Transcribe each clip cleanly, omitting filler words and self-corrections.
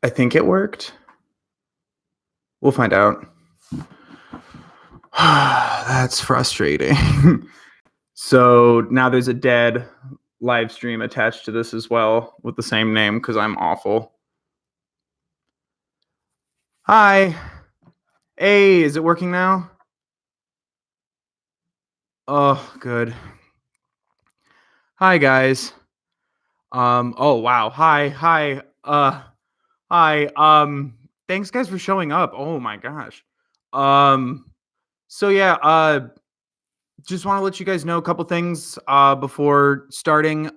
I think it worked. We'll find out. That's frustrating. So now there's a dead live stream attached to this as well with the same name because I'm awful. Hi. Hey, is it working now? Oh, good. Hi, guys. Oh, wow. Hi. Hi. Thanks guys for showing up. Oh my gosh. Um, so yeah, just want to let you guys know a couple things before starting.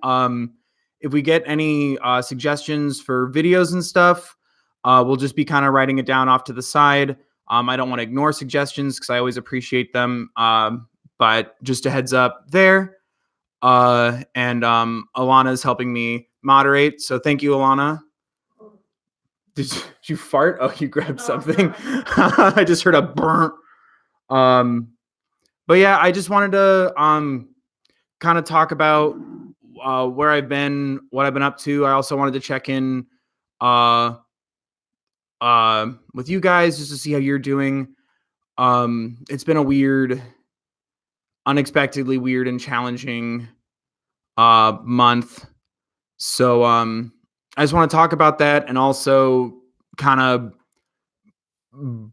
If we get any suggestions for videos and stuff, we'll just be kind of writing it down off to the side. I don't want to ignore suggestions because I always appreciate them. But just a heads up there. And Alana is helping me moderate. So thank you, Alana. Did you fart? Oh, you grabbed something. I just heard a burnt. But yeah, I just wanted to kind of talk about where I've been, what I've been up to. I also wanted to check in uh, with you guys just to see how you're doing. It's been a weird, unexpectedly weird and challenging month. So I just want to talk about that and also kind of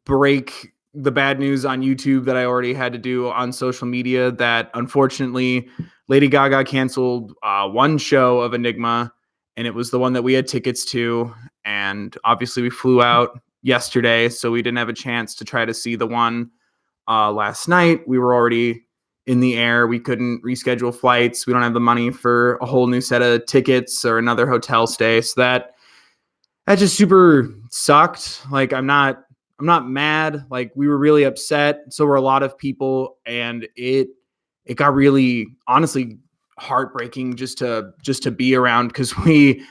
break the bad news on YouTube that I already had to do on social media that unfortunately Lady Gaga canceled one show of Enigma, and it was the one that we had tickets to. And obviously we flew out yesterday, so we didn't have a chance to try to see the one last night. We were already in the air. We couldn't reschedule flights. We don't have the money for a whole new set of tickets or another hotel stay. So that just super sucked. Like I'm not mad. Like we were really upset. So were a lot of people, and it got really honestly heartbreaking just to be around because we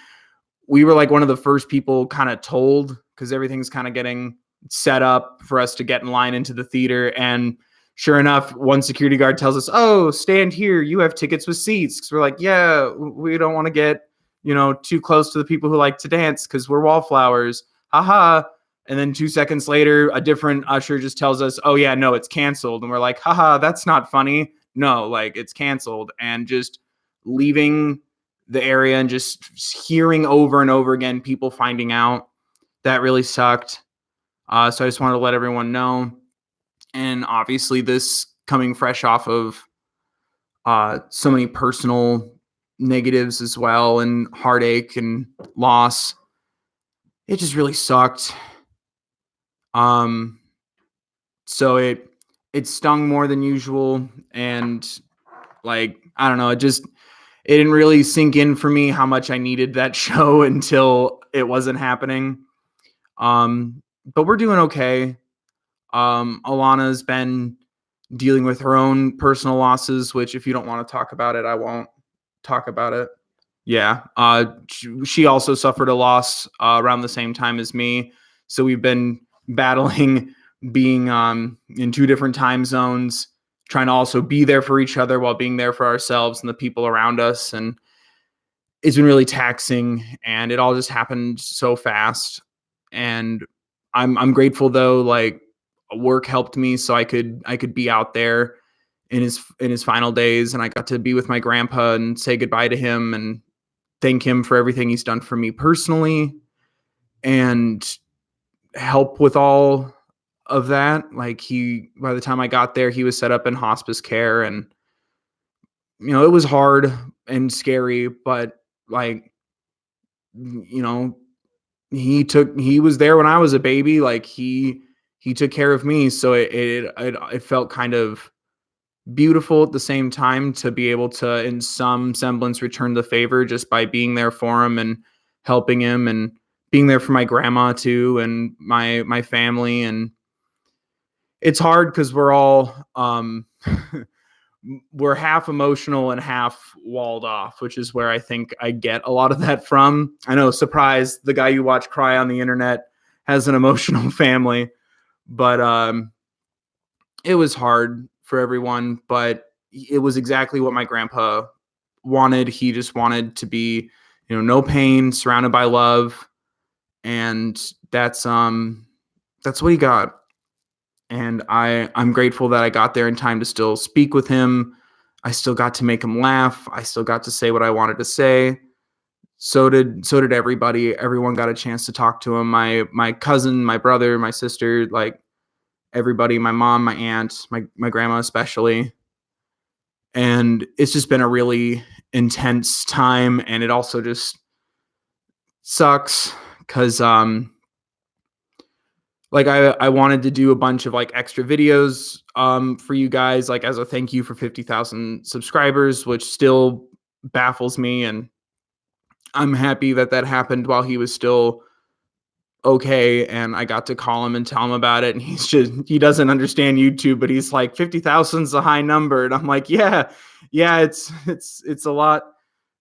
were like one of the first people kind of told because everything's kind of getting set up for us to get in line into the theater. And sure enough, one security guard tells us, "Oh, stand here. You have tickets with seats." Because we're like, "Yeah, we don't want to get too close to the people who like to dance because we're wallflowers." Haha. And then 2 seconds later, a different usher just tells us, "Oh yeah, no, it's canceled." And we're like, haha, that's not funny. No, like it's canceled. And just leaving the area and just hearing over and over again people finding out, that really sucked. So I just wanted to let everyone know. And obviously this coming fresh off of so many personal negatives as well and heartache and loss, it just really sucked. So it stung more than usual, and like I don't know, it didn't really sink in for me how much I needed that show until it wasn't happening. But we're doing okay. Alana's been dealing with her own personal losses, which if you don't want to talk about it, I won't talk about it. Yeah. She also suffered a loss around the same time as me. So we've been battling being in two different time zones, trying to also be there for each other while being there for ourselves and the people around us. And it's been really taxing, and it all just happened so fast. And I'm grateful though, like work helped me so I could be out there in his final days, and I got to be with my grandpa and say goodbye to him and thank him for everything he's done for me personally and help with all of that. Like by the time I got there, he was set up in hospice care, and it was hard and scary, but like, you know, he was there when I was a baby. Like he took care of me. So it felt kind of beautiful at the same time to be able to, in some semblance, return the favor just by being there for him and helping him and being there for my grandma too and my family. And it's hard because we're all we're half emotional and half walled off, which is where I think I get a lot of that from. I know, surprise, the guy you watch cry on the internet has an emotional family, but it was hard for everyone, but it was exactly what my grandpa wanted. He just wanted to be, no pain, surrounded by love. and that's what he got. And I'm grateful that I got there in time to still speak with him. I still got to make him laugh. I still got to say what I wanted to say. So did everybody. Everyone got a chance to talk to him. My cousin, my brother, my sister, like everybody, my mom, my aunt, my grandma especially. And it's just been a really intense time, and it also just sucks because like I wanted to do a bunch of like extra videos for you guys, like as a thank you for 50,000 subscribers, which still baffles me. And I'm happy that that happened while he was still okay, and I got to call him and tell him about it, and he doesn't understand YouTube, but he's like 50,000 is a high number, and I'm like, yeah, it's a lot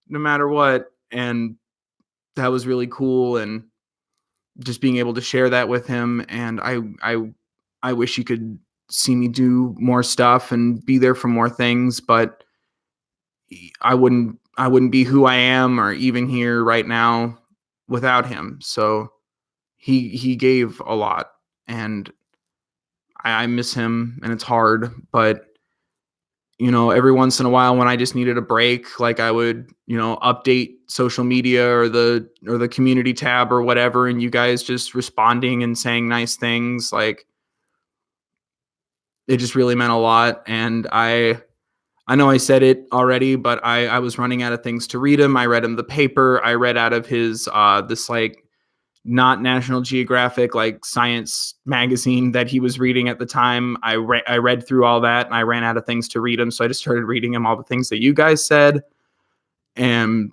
no matter what. And that was really cool, and just being able to share that with him. And I wish he could see me do more stuff and be there for more things, but I wouldn't be who I am or even here right now without him. So he gave a lot, and I miss him, and it's hard. But every once in a while when I just needed a break, like I would, update social media or the community tab or whatever, and you guys just responding and saying nice things, like it just really meant a lot. And I know I said it already, but I was running out of things to read him. I read him the paper. I read out of his this like not National Geographic, like science magazine that he was reading at the time. I read through all that, and I ran out of things to read him. So I just started reading him all the things that you guys said. And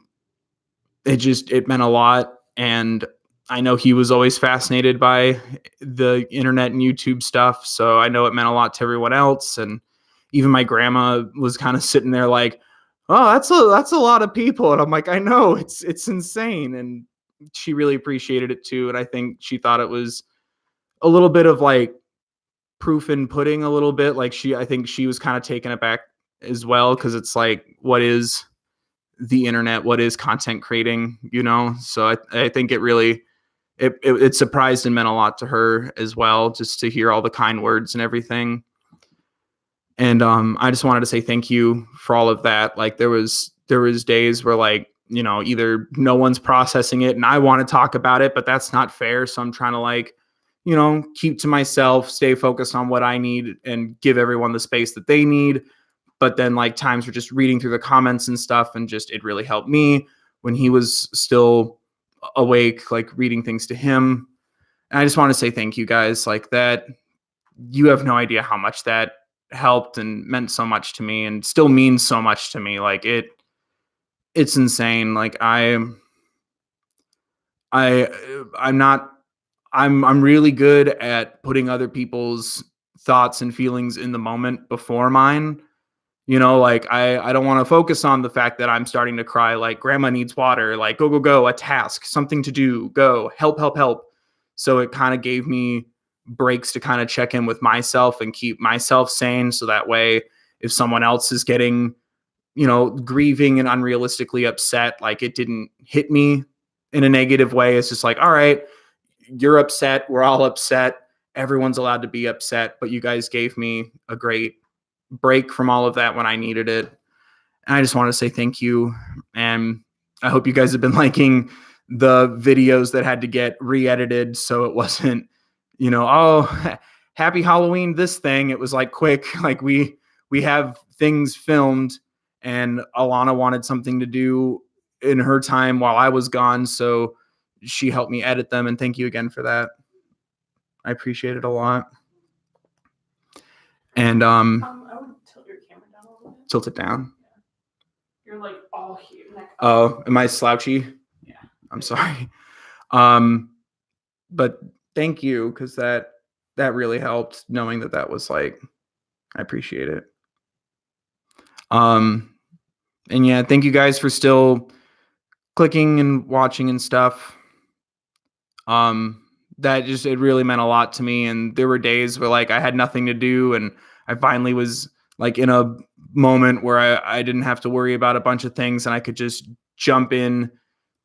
it meant a lot. And I know he was always fascinated by the internet and YouTube stuff. So I know it meant a lot to everyone else. And even my grandma was kind of sitting there like, oh, that's a lot of people. And I'm like, I know, it's insane. And she really appreciated it too. And I think she thought it was a little bit of like proof in pudding, a little bit. Like I think she was kind of taken aback as well. Cause it's like, what is the internet? What is content creating, So I think it really, it surprised and meant a lot to her as well, just to hear all the kind words and everything. And I just wanted to say thank you for all of that. Like there was days where like, either no one's processing it and I want to talk about it, but that's not fair. So I'm trying to like, keep to myself, stay focused on what I need and give everyone the space that they need. But then like times were just reading through the comments and stuff, and just it really helped me when he was still awake, like reading things to him. And I just want to say thank you guys, like that. You have no idea how much that helped and meant so much to me, and still means so much to me. Like it's insane. Like I'm not, I'm really good at putting other people's thoughts and feelings in the moment before mine. Like I don't want to focus on the fact that I'm starting to cry, like grandma needs water, like go, a task, something to do, go, help. So it kind of gave me breaks to kind of check in with myself and keep myself sane. So that way, if someone else is getting, grieving and unrealistically upset, like it didn't hit me in a negative way. It's just like, all right, you're upset. We're all upset. Everyone's allowed to be upset, but you guys gave me a great break from all of that when I needed it. And I just want to say thank you. And I hope you guys have been liking the videos that had to get re-edited. So it wasn't, oh, happy Halloween, this thing. It was like quick, like we have things filmed, and Alana wanted something to do in her time while I was gone. So she helped me edit them. And thank you again for that. I appreciate it a lot. And I would tilt your camera down a little bit. Tilt it down. Yeah. You're like all here. Like, oh, am I slouchy? Yeah. I'm sorry. But thank you, because that really helped, knowing that was like, I appreciate it. And yeah, thank you guys for still clicking and watching and stuff. That just, it really meant a lot to me. And there were days where like I had nothing to do, and I finally was like in a moment where I didn't have to worry about a bunch of things, and I could just jump in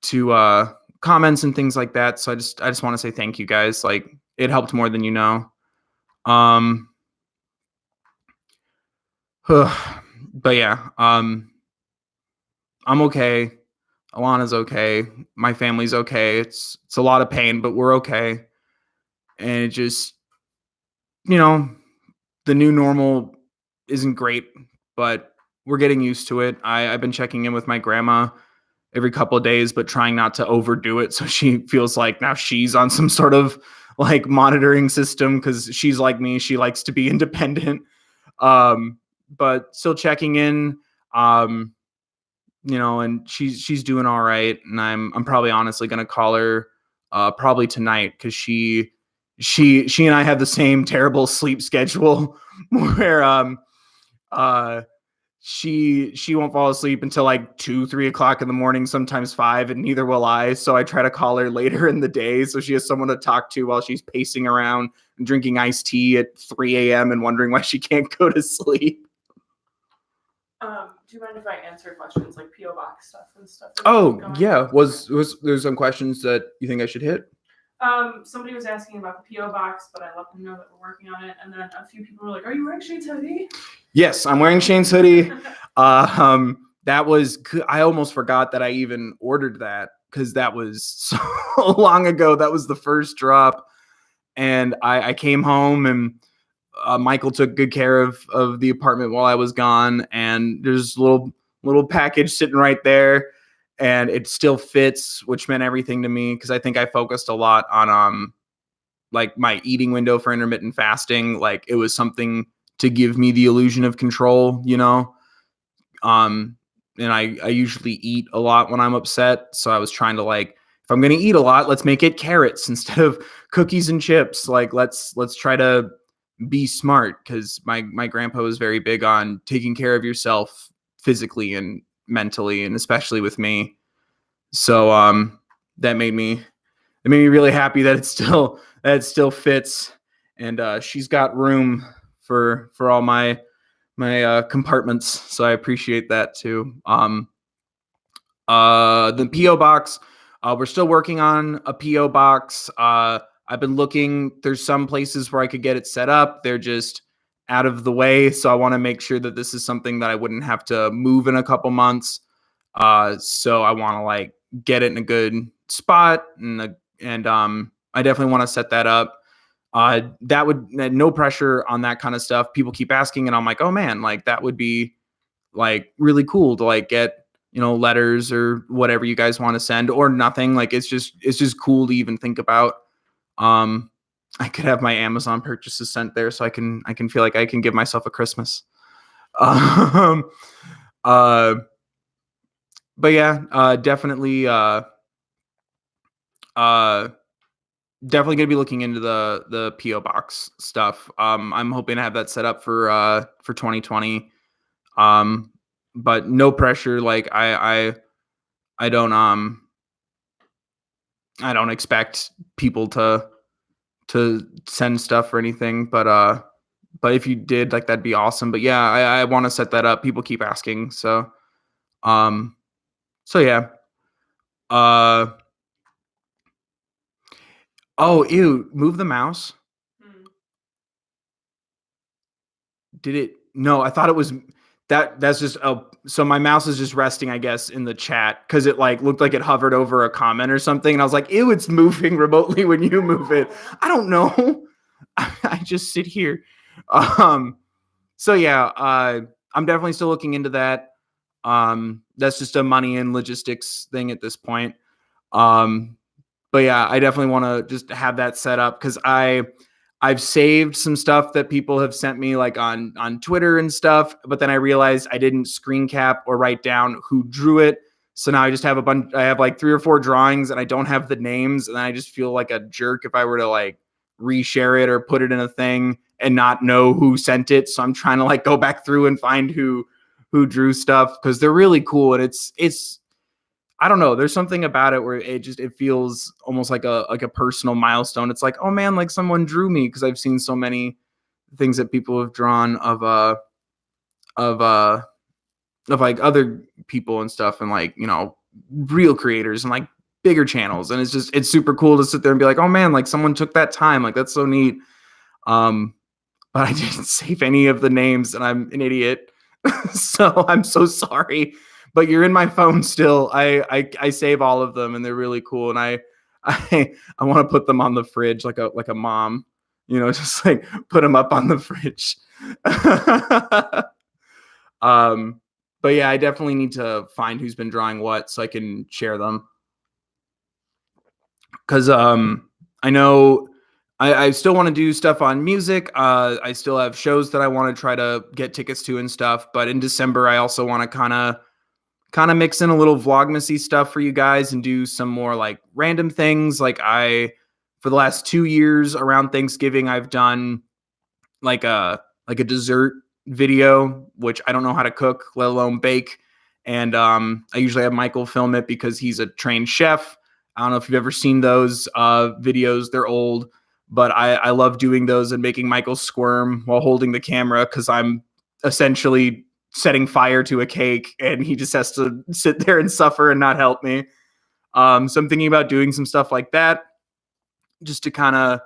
to comments and things like that. So I just want to say thank you guys. Like, it helped more than you know. But yeah, I'm okay. Alana's okay. My family's okay. It's a lot of pain, but we're okay. And it just, you know, the new normal isn't great, but we're getting used to it. I've been checking in with my grandma every couple of days, but trying not to overdo it. So she feels like now she's on some sort of like monitoring system because she's like me. She likes to be independent. But still checking in. And she's doing all right. And I'm probably honestly gonna call her probably tonight because she and I have the same terrible sleep schedule where uh she won't fall asleep until like 2-3 o'clock in the morning, sometimes 5, and neither will I. So I try to call her later in the day so she has someone to talk to while she's pacing around and drinking iced tea at 3 a.m. and wondering why she can't go to sleep. Do you mind if I answer questions like PO box stuff and stuff? Oh yeah, was there's some questions that you think I should hit? Somebody was asking about the PO box, but I let them know that we're working on it. And then a few people were like, "Are you wearing Shane's hoodie?" Yes, I'm wearing Shane's hoodie. That was, I almost forgot that I even ordered that because that was so long ago. That was the first drop, and I came home and Michael took good care of the apartment while I was gone, and there's a little package sitting right there, and it still fits, which meant everything to me because I think I focused a lot on like my eating window for intermittent fasting. Like, it was something to give me the illusion of control, and I usually eat a lot when I'm upset, so I was trying to, like, if I'm going to eat a lot, let's make it carrots instead of cookies and chips. Like, let's try to be smart because my grandpa was very big on taking care of yourself physically and mentally, and especially with me. So that made me really happy that it still fits, and she's got room for all my compartments, so I appreciate that too. The PO box, we're still working on a PO box. I've been looking. There's some places where I could get it set up. They're just out of the way, so I want to make sure that this is something that I wouldn't have to move in a couple months. So I want to like get it in a good spot, and I definitely want to set that up. That would, no pressure on that kind of stuff. People keep asking, and I'm like, oh man, like that would be like really cool to like get, letters or whatever you guys want to send, or nothing. Like, it's just cool to even think about. I could have my Amazon purchases sent there so I can feel like I can give myself a Christmas. But yeah, definitely definitely gonna be looking into the PO box stuff. I'm hoping to have that set up for 2020. But no pressure. Like, I don't expect people to send stuff or anything. But if you did, like, that'd be awesome. But yeah, I want to set that up. People keep asking, so yeah. Oh, ew! Move the mouse. Did it? No, I thought it was that's just so my mouse is just resting, I guess, in the chat because it like looked like it hovered over a comment or something, and I was like, ew, it's moving remotely when you move it. I don't know. I just sit here. So yeah, I'm definitely still looking into that. That's just a money and logistics thing at this point. But yeah, I definitely want to just have that set up because I've saved some stuff that people have sent me like on Twitter and stuff, but then I realized I didn't screen cap or write down who drew it. So now I just have I have like 3 or 4 drawings and I don't have the names, and I just feel like a jerk if I were to like reshare it or put it in a thing and not know who sent it. So I'm trying to like go back through and find who drew stuff because they're really cool, and it's I don't know. There's something about it where it feels almost like a personal milestone. It's like, oh man, like someone drew me, because I've seen so many things that people have drawn of like other people and stuff, and like, real creators, and like bigger channels, and it's super cool to sit there and be like, oh man, like someone took that time, like that's so neat. But I didn't save any of the names, and I'm an idiot. So I'm so sorry. But you're in my phone still. I save all of them, and they're really cool. And I want to put them on the fridge like a mom, just like put them up on the fridge. But yeah, I definitely need to find who's been drawing what so I can share them. Because I know I still want to do stuff on music. I still have shows that I want to try to get tickets to and stuff. But in December, I also want to kind of mix in a little vlogmasy stuff for you guys and do some more like random things. Like for the last 2 years around Thanksgiving, I've done like a dessert video, which I don't know how to cook, let alone bake. And I usually have Michael film it because he's a trained chef. I don't know if you've ever seen those videos. They're old, but I love doing those and making Michael squirm while holding the camera because I'm essentially setting fire to a cake and he just has to sit there and suffer and not help me. So I'm thinking about doing some stuff like that just to kind of,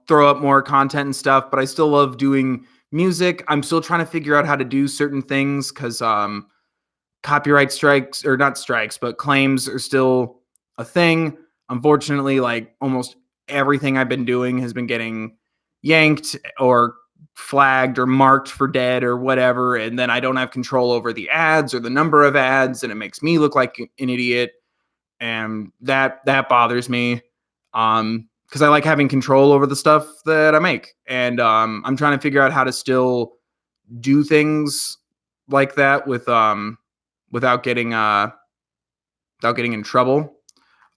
throw up more content and stuff, but I still love doing music. I'm still trying to figure out how to do certain things because copyright strikes, or not strikes, but claims are still a thing. Unfortunately, like almost everything I've been doing has been getting yanked or flagged or marked for dead or whatever. And then I don't have control over the ads or the number of ads, and it makes me look like an idiot. And that bothers me. Because I like having control over the stuff that I make. And I'm trying to figure out how to still do things like that without getting in trouble.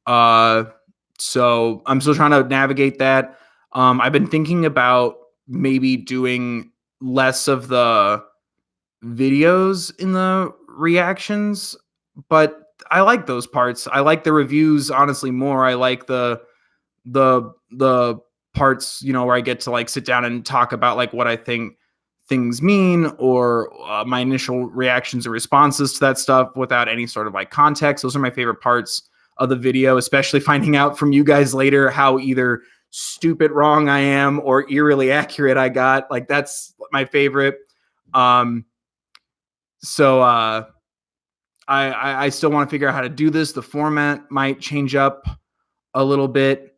So I'm still trying to navigate that. I've been thinking about maybe doing less of the videos in the reactions, but I like those parts. I like the reviews honestly more. I like the parts, where I get to like sit down and talk about like what I think things mean, or my initial reactions or responses to that stuff without any sort of like context. Those are my favorite parts of the video, especially finding out from you guys later how either stupid wrong I am or eerily accurate I got. Like that's my favorite. So I still want to figure out how to do this. The format might change up a little bit.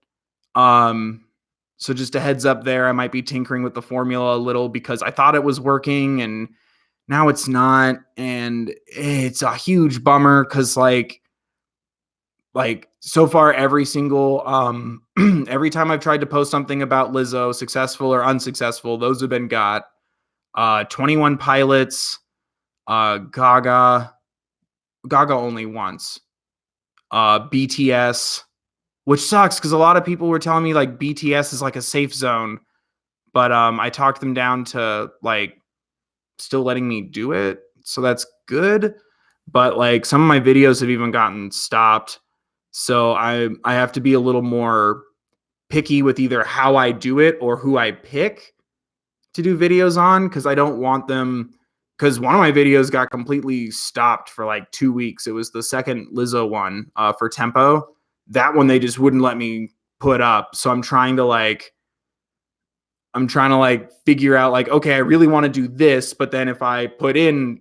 So just a heads up there, I might be tinkering with the formula a little because I thought it was working and now it's not. And it's a huge bummer because like so far every single, every time I've tried to post something about Lizzo, successful or unsuccessful, those have been got. 21 Pilots, Gaga only once, BTS, which sucks because a lot of people were telling me like BTS is like a safe zone, but I talked them down to like still letting me do it, so that's good. But like some of my videos have even gotten stopped, so I have to be a little more picky with either how I do it or who I pick to do videos on, because I don't want them. Because one of my videos got completely stopped for like 2 weeks. It was the second Lizzo one for Tempo. That one they just wouldn't let me put up. So I'm trying to figure out like, okay, I really want to do this, but then if I put in,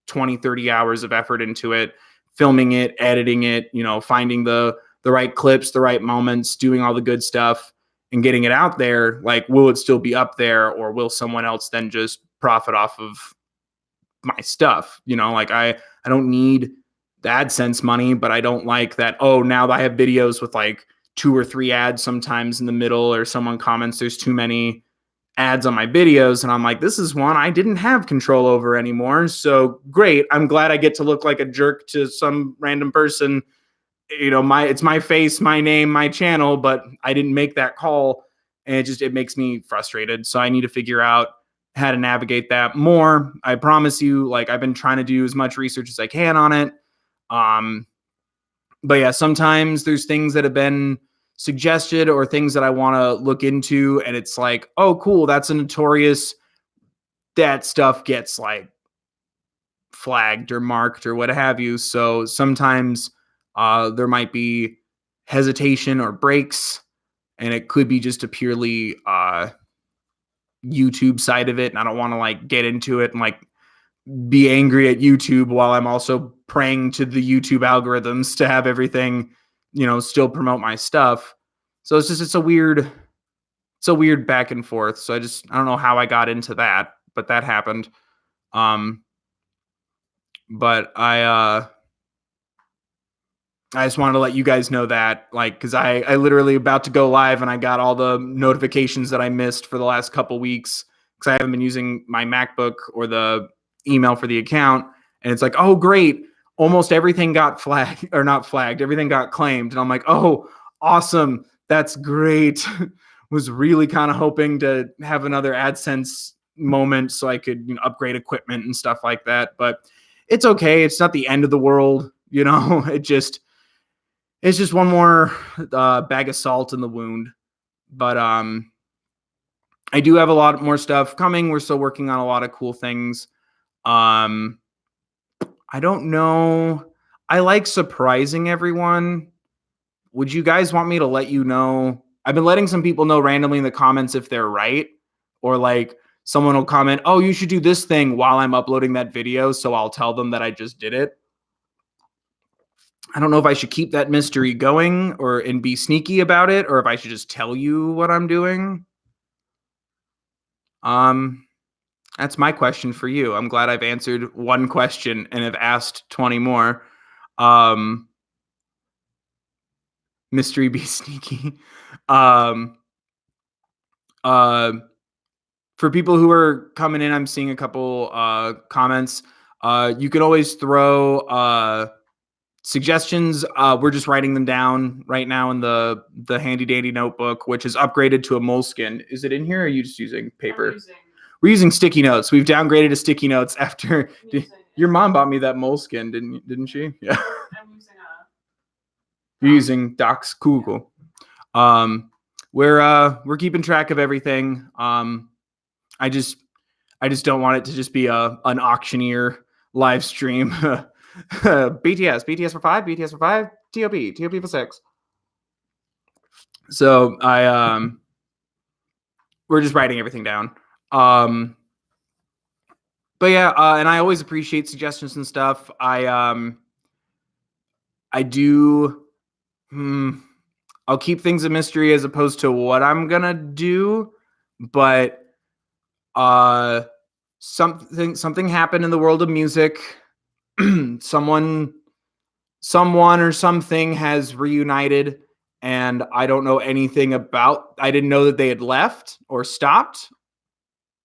20, 30 hours of effort into it, filming it, editing it, finding the right clips, the right moments, doing all the good stuff and getting it out there, like, will it still be up there, or will someone else then just profit off of my stuff? Like I don't need the AdSense money, but I don't like that. Oh, now I have videos with like 2 or 3 ads sometimes in the middle, or someone comments there's too many ads on my videos. And I'm like, this is one I didn't have control over anymore. So great. I'm glad I get to look like a jerk to some random person. It's my face, my name, my channel, but I didn't make that call. And it makes me frustrated. So I need to figure out how to navigate that more. I promise you, like I've been trying to do as much research as I can on it. But yeah, sometimes there's things that have been suggested or things that I want to look into, and it's like, oh, cool, that's a notorious. That stuff gets like flagged or marked or what have you. So sometimes there might be hesitation or breaks, and it could be just a purely YouTube side of it. And I don't want to like get into it and like be angry at YouTube while I'm also praying to the YouTube algorithms to have everything, still promote my stuff. So it's a weird back and forth. So I don't know how I got into that, but that happened. But I just wanted to let you guys know that, like, because I literally about to go live and I got all the notifications that I missed for the last couple weeks because I haven't been using my MacBook or the email for the account. And it's like, oh, great. Almost everything got flagged or not flagged. Everything got claimed. And I'm like, oh, awesome. That's great. Was really kind of hoping to have another AdSense moment so I could upgrade equipment and stuff like that. But it's okay. It's not the end of the world. It's just one more bag of salt in the wound. But I do have a lot more stuff coming. We're still working on a lot of cool things. I don't know. I like surprising everyone. Would you guys want me to let you know? I've been letting some people know randomly in the comments if they're right. Or like someone will comment, oh, you should do this thing while I'm uploading that video. So I'll tell them that I just did it. I don't know if I should keep that mystery going and be sneaky about it, or if I should just tell you what I'm doing. That's my question for you. I'm glad I've answered one question and have asked 20 more. Mystery be sneaky. For people who are coming in, I'm seeing a couple comments. You can always throw suggestions. We're just writing them down right now in the handy dandy notebook, which is upgraded to a Moleskine. Is it in here, or are you just using paper? We're using sticky notes. We've downgraded to sticky notes after your mom bought me that Moleskine, didn't she? Yeah. I'm using You're using Docs. Cool. We're keeping track of everything. I just don't want it to just be an auctioneer live stream. BTS for 5, BTS for 5, TOP for 6. So we're just writing everything down. But yeah, and I always appreciate suggestions and stuff. I do. I'll keep things a mystery as opposed to what I'm gonna do, but something happened in the world of music. Someone or something has reunited, and I don't know anything about. I didn't know that they had left or stopped,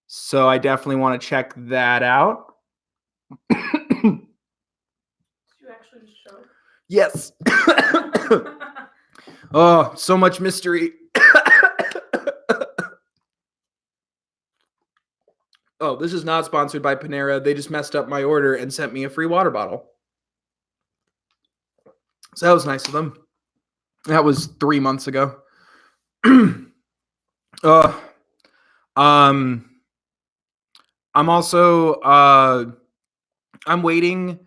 so I definitely want to check that out. Did you actually just show? Yes. Oh, so much mystery. Oh, this is not sponsored by Panera. They just messed up my order and sent me a free water bottle. So that was nice of them. That was 3 months ago. I'm also I'm waiting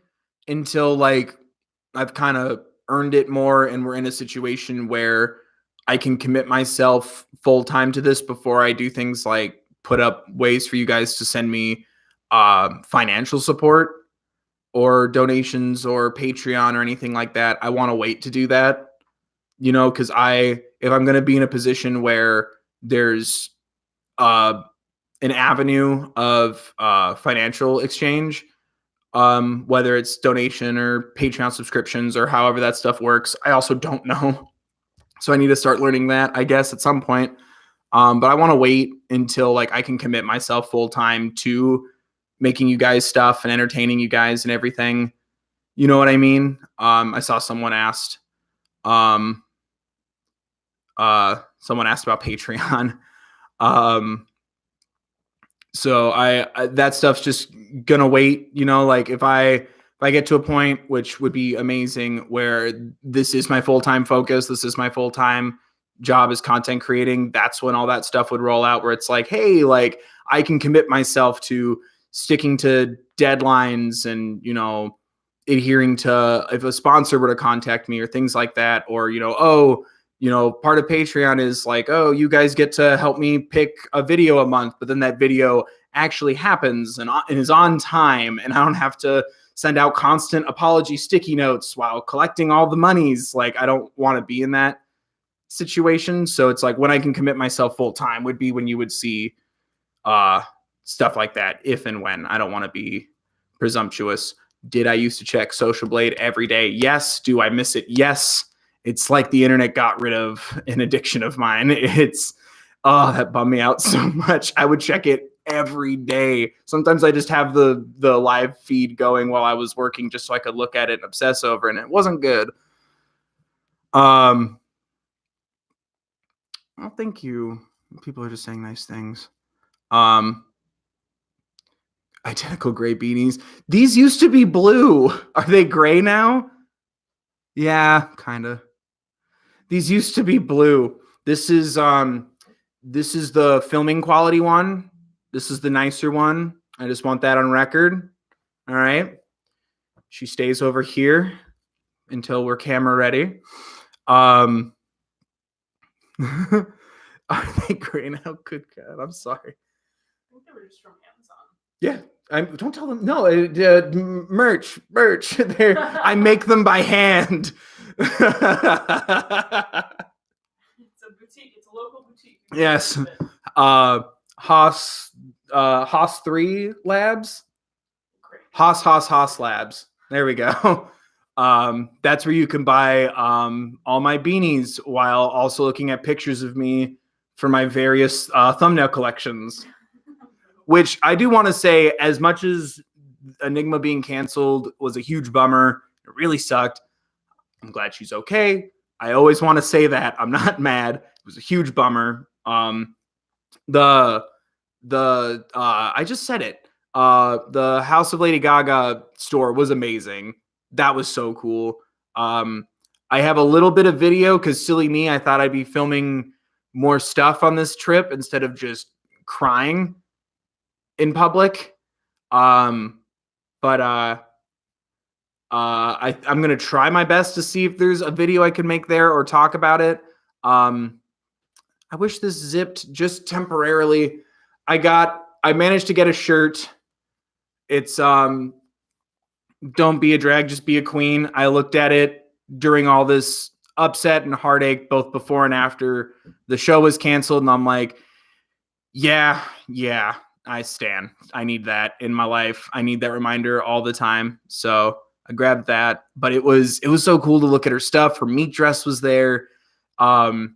until like I've kind of earned it more and we're in a situation where I can commit myself full time to this before I do things like put up ways for you guys to send me financial support or donations or Patreon or anything like that. I want to wait to do that, because if I'm going to be in a position where there's an avenue of financial exchange, whether it's donation or Patreon subscriptions or however that stuff works, I also don't know. So I need to start learning that, I guess, at some point. But I want to wait until like I can commit myself full time to making you guys stuff and entertaining you guys and everything. You know what I mean? I saw someone asked about Patreon. So I that stuff's just gonna wait, like if I get to a point, which would be amazing, where this is my full-time focus, this is my full-time job is content creating, that's when all that stuff would roll out, where it's like, hey, like I can commit myself to sticking to deadlines and, adhering to if a sponsor were to contact me or things like that, or, part of Patreon is like, oh, you guys get to help me pick a video a month, but then that video actually happens and is on time, and I don't have to send out constant apology sticky notes while collecting all the monies. Like, I don't want to be in that situation. So it's like when I can commit myself full time would be when you would see stuff like that, if and when. I don't want to be presumptuous. Did I used to check Social Blade every day? Yes. Do I miss it? Yes. It's like the internet got rid of an addiction of mine. That bummed me out so much. I would check it every day. Sometimes I just have the live feed going while I was working just so I could look at it and obsess over it, and it wasn't good. Well, thank you. People are just saying nice things. Identical gray beanies. These used to be blue. Are they gray now? Yeah, kind of. These used to be blue. This is the filming quality one. This is the nicer one. I just want that on record. All right. She stays over here until we're camera ready. Are they gray now? Good God. I'm sorry. I think they were just from Amazon. Yeah. Don't tell them. No, merch. There, I make them by hand. It's a boutique. It's a local boutique. Yes. Haas 3 Labs. Great. Haas Labs. There we go. That's where you can buy all my beanies while also looking at pictures of me for my various thumbnail collections. Which I do want to say, as much as Enigma being canceled was a huge bummer, it really sucked. I'm glad she's okay. I always want to say that. I'm not mad. It was a huge bummer. I just said it. The House of Lady Gaga store was amazing. That was so cool. I have a little bit of video because silly me, I thought I'd be filming more stuff on this trip instead of just crying in public. I'm gonna try my best to see if there's a video I can make there or talk about it. I wish this zipped just temporarily. I managed to get a shirt. It's don't be a drag, just be a queen. I looked at it during all this upset and heartache, both before and after the show was canceled, and I'm like, yeah, I stand. I need that in my life. I need that reminder all the time. So I grabbed that, but it was so cool to look at her stuff. Her meat dress was there. The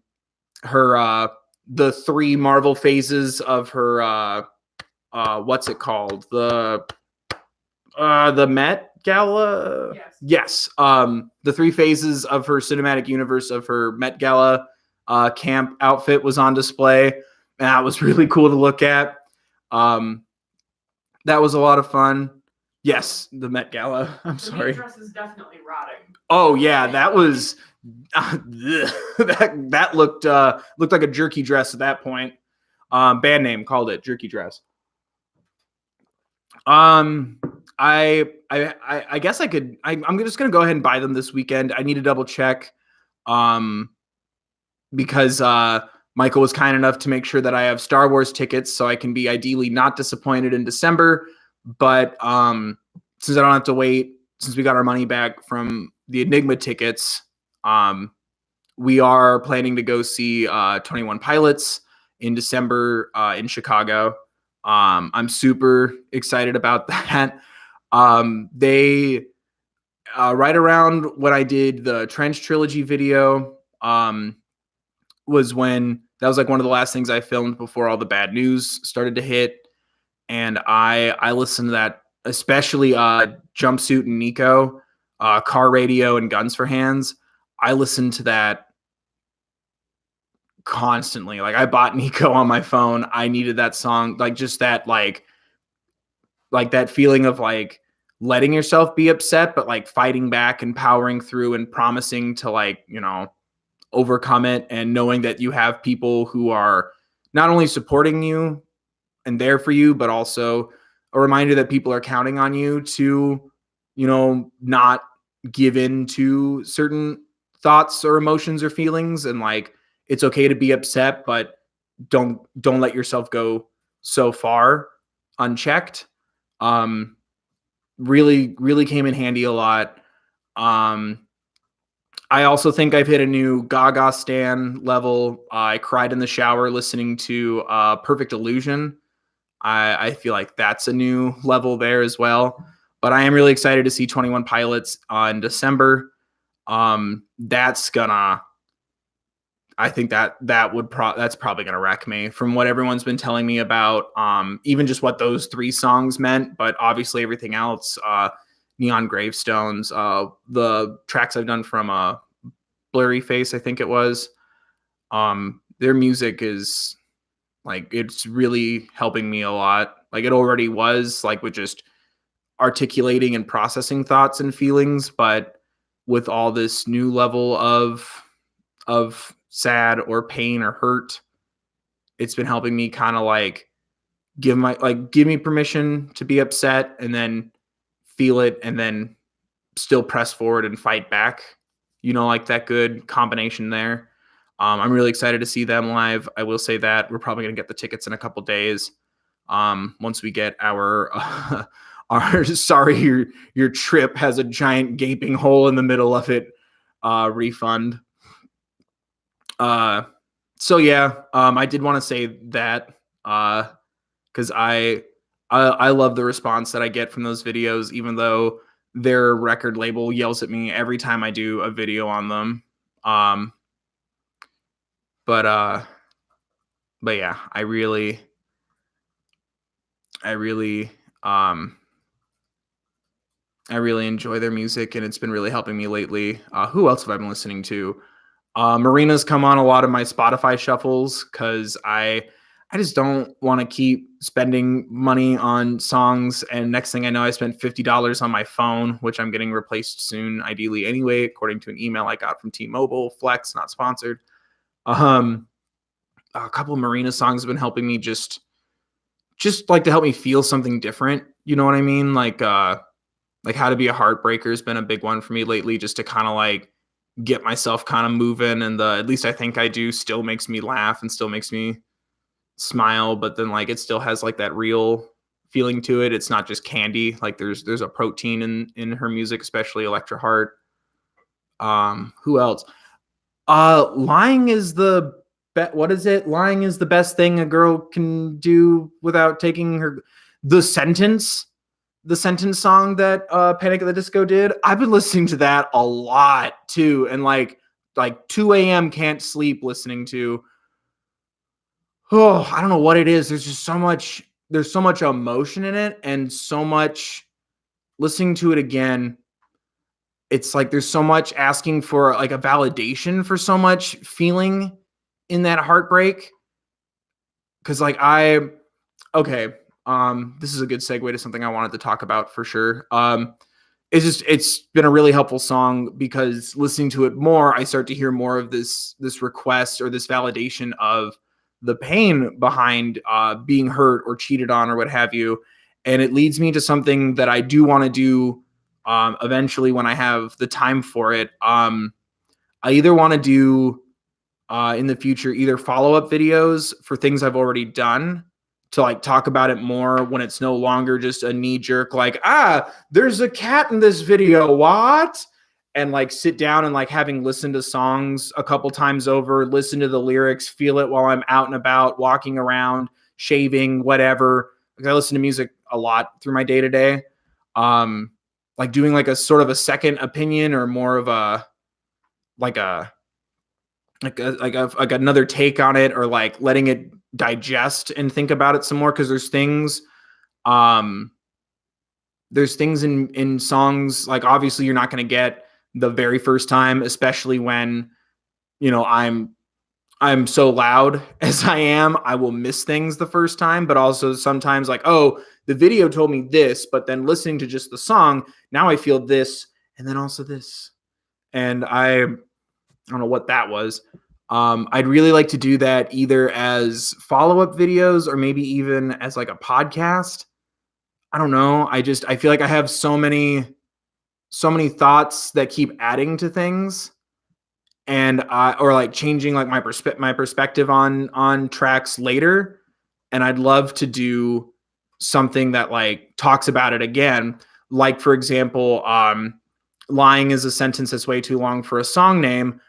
3 Marvel phases of her, what's it called? The Met Gala. Yes. The 3 phases of her cinematic universe of her Met Gala camp outfit was on display. And that was really cool to look at. That was a lot of fun. Yes, the Met Gala. I'm sorry. The dress is definitely rotting. Oh yeah, that was that looked like a jerky dress at that point. Band name called it jerky dress. I guess I could. I'm just gonna go ahead and buy them this weekend. I need to double check, because Michael was kind enough to make sure that I have Star Wars tickets, so I can be ideally not disappointed in December. But since I don't have to wait, since we got our money back from the Enigma tickets, we are planning to go see 21 Pilots in December in Chicago. I'm super excited about that. They right around when I did the Trench trilogy video was when that was like one of the last things I filmed before all the bad news started to hit. And I listened to that, especially Jumpsuit and Nico, Car Radio and Guns for Hands. I listened to that constantly. Like, I bought Nico on my phone. I needed that song, like just that, like that feeling of like letting yourself be upset, but like fighting back and powering through and promising to, like, overcome it, and knowing that you have people who are not only supporting you and there for you, but also a reminder that people are counting on you to, not give in to certain thoughts or emotions or feelings. And like, it's okay to be upset, but don't let yourself go so far unchecked. Really came in handy a lot. I also think I've hit a new Gaga stan level. I cried in the shower listening to Perfect Illusion. I feel like that's a new level there as well. But I am really excited to see 21 Pilots in December. That's gonna. I think that's probably gonna wreck me from what everyone's been telling me about. Even just what those 3 songs meant, but obviously everything else. Neon Gravestones, the tracks I've done from Blurry Face, I think it was. Their music is like, it's really helping me a lot. Like it already was, like with just articulating and processing thoughts and feelings, but with all this new level of sad or pain or hurt, it's been helping me kind of like give me permission to be upset and then feel it and then still press forward and fight back. Like that good combination there. I'm really excited to see them live. I will say that we're probably going to get the tickets in a couple days. Once we get our sorry, your trip has a giant gaping hole in the middle of it refund. So yeah, I did want to say that because I love the response that I get from those videos, even though their record label yells at me every time I do a video on them. But yeah, I really enjoy their music, and it's been really helping me lately. Who else have I been listening to? Marina's come on a lot of my Spotify shuffles because I just don't want to keep spending money on songs. And next thing I know, I spent $50 on my phone, which I'm getting replaced soon, ideally anyway, according to an email I got from T-Mobile. Flex, not sponsored. A couple of Marina songs have been helping me just like to help me feel something different. You know what I mean? Like How to Be a Heartbreaker has been a big one for me lately, just to kind of like get myself kind of moving. And At Least I Think I Do still makes me laugh and still makes me smile, but then like it still has like that real feeling to it. It's not just candy. Like there's a protein in her music, especially Electra Heart. Who else? Lying is the what is it? Lying is the best thing a girl can do without taking her. The sentence song that Panic at the Disco did. I've been listening to that a lot too, and like 2 a.m. can't sleep listening to. Oh, I don't know what it is. There's just so much. There's so much emotion in it, and so much listening to it again. It's like there's so much asking for like a validation for so much feeling in that heartbreak. Because like okay, this is a good segue to something I wanted to talk about for sure. It's been a really helpful song because listening to it more, I start to hear more of this request or this validation of the pain behind being hurt or cheated on or what have you. And it leads me to something that I do want to do eventually when I have the time for it. I either want to do in the future either follow-up videos for things I've already done to like talk about it more when it's no longer just a knee-jerk like, there's a cat in this video, what? And like sit down and like having listened to songs a couple times over, listen to the lyrics, feel it while I'm out and about, walking around, shaving, whatever. Like I listen to music a lot through my day-to-day. Like doing like a sort of a second opinion or more of a another take on it, or like letting it digest and think about it some more, because there's things in songs, like obviously you're not going to get the very first time, especially when I'm so loud as I am. I will miss things the first time, but also sometimes like, oh, the video told me this, but then listening to just the song, now I feel this, and then also this. And I don't know what that was. I'd really like to do that either as follow-up videos or maybe even as like a podcast. I don't know. I feel like I have so many thoughts that keep adding to things, and I or like changing like my perspective on tracks later, and I'd love to do something that like talks about it again. Like for example, lying is a sentence that's way too long for a song name.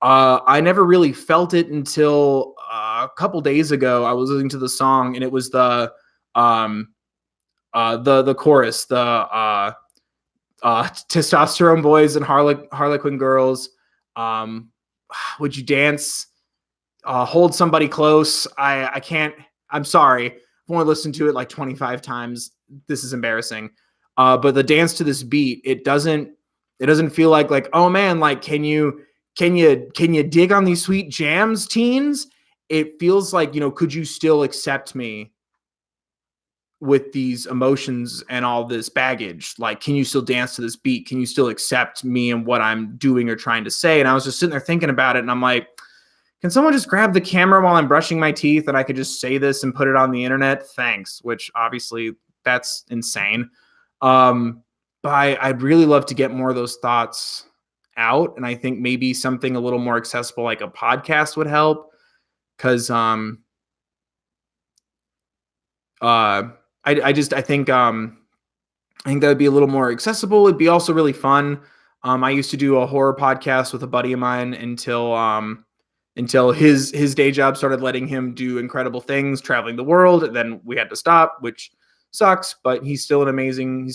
I never really felt it until a couple days ago. I was listening to the song, and it was um the chorus, the testosterone boys and Harlequin girls. Um, would you dance? Hold somebody close. I can't. I'm sorry. I've only listened to it like 25 times. This is embarrassing. But the dance to this beat, it doesn't feel like, oh man, like can you dig on these sweet jams, teens? It feels like, could you still accept me with these emotions and all this baggage? Like, can you still dance to this beat? Can you still accept me and what I'm doing or trying to say? And I was just sitting there thinking about it, and I'm like, can someone just grab the camera while I'm brushing my teeth and I could just say this and put it on the internet? Thanks. Which obviously that's insane. But I'd really love to get more of those thoughts out. And I think maybe something a little more accessible, like a podcast, would help. Cause I think that would be a little more accessible. It'd be also really fun. I used to do a horror podcast with a buddy of mine until his day job started letting him do incredible things, traveling the world. And then we had to stop, which sucks. But he's still an amazing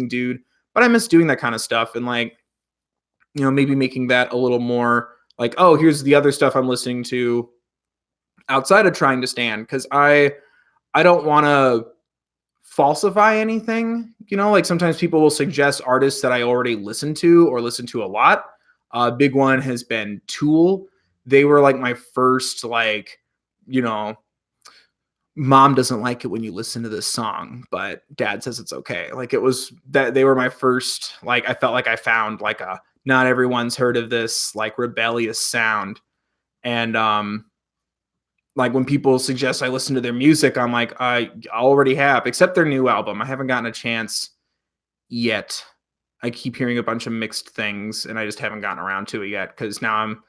dude. But I miss doing that kind of stuff, and like, maybe making that a little more like, oh, here's the other stuff I'm listening to outside of trying to stand, because I don't want to falsify anything. Like sometimes people will suggest artists that I already listen to or listen to a lot. Big one has been Tool. They were like my first, like, mom doesn't like it when you listen to this song, but dad says it's okay. Like, it was that they were my first, like, I felt like I found like a, not everyone's heard of this like rebellious sound. And like when people suggest I listen to their music, I'm like, I already have, except their new album. I haven't gotten a chance yet. I keep hearing a bunch of mixed things, and I just haven't gotten around to it yet, because now I'm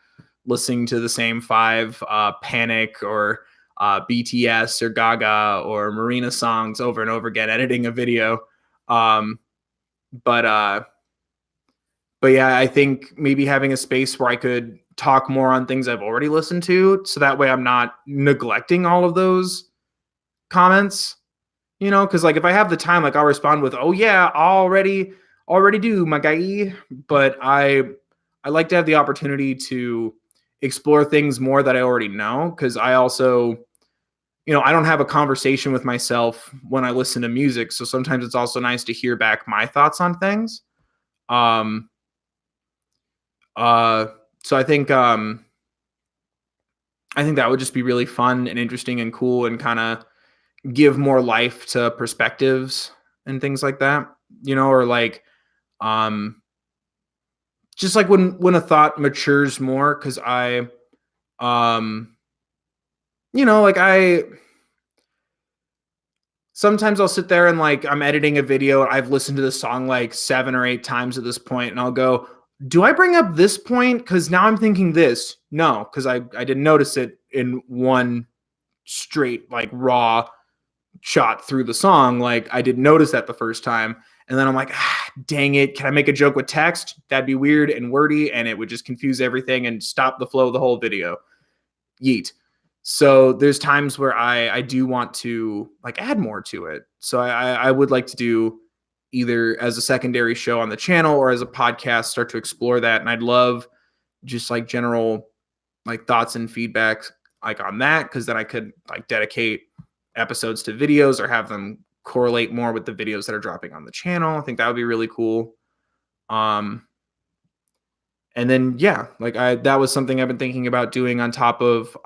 listening to the same five Panic or BTS or Gaga or Marina songs over and over again, editing a video. Um, but yeah, I think maybe having a space where I could talk more on things I've already listened to, so that way I'm not neglecting all of those comments, because like if I have the time, like I'll respond with, oh yeah, already do, my guy. But I like to have the opportunity to explore things more that I already know, because I also, I don't have a conversation with myself when I listen to music, so sometimes it's also nice to hear back my thoughts on things. um so I think that would just be really fun and interesting and cool, and kind of give more life to perspectives and things like that, or like, um just like when a thought matures more, because um like I sometimes I'll sit there and like I'm editing a video. I've listened to the song like 7 or 8 times at this point, and I'll go, do I bring up this point? Because now I'm thinking this. No, because I didn't notice it in one straight, like, raw shot through the song. Like, I didn't notice that the first time. And then I'm like, dang it. Can I make a joke with text? That'd be weird and wordy, and it would just confuse everything and stop the flow of the whole video. Yeet. So there's times where I do want to like add more to it. So I would like to do either as a secondary show on the channel or as a podcast, start to explore that. And I'd love just like general like thoughts and feedback like on that, because then I could like dedicate episodes to videos or have them correlate more with the videos that are dropping on the channel. I think that would be really cool. And then yeah, like that was something I've been thinking about doing on top of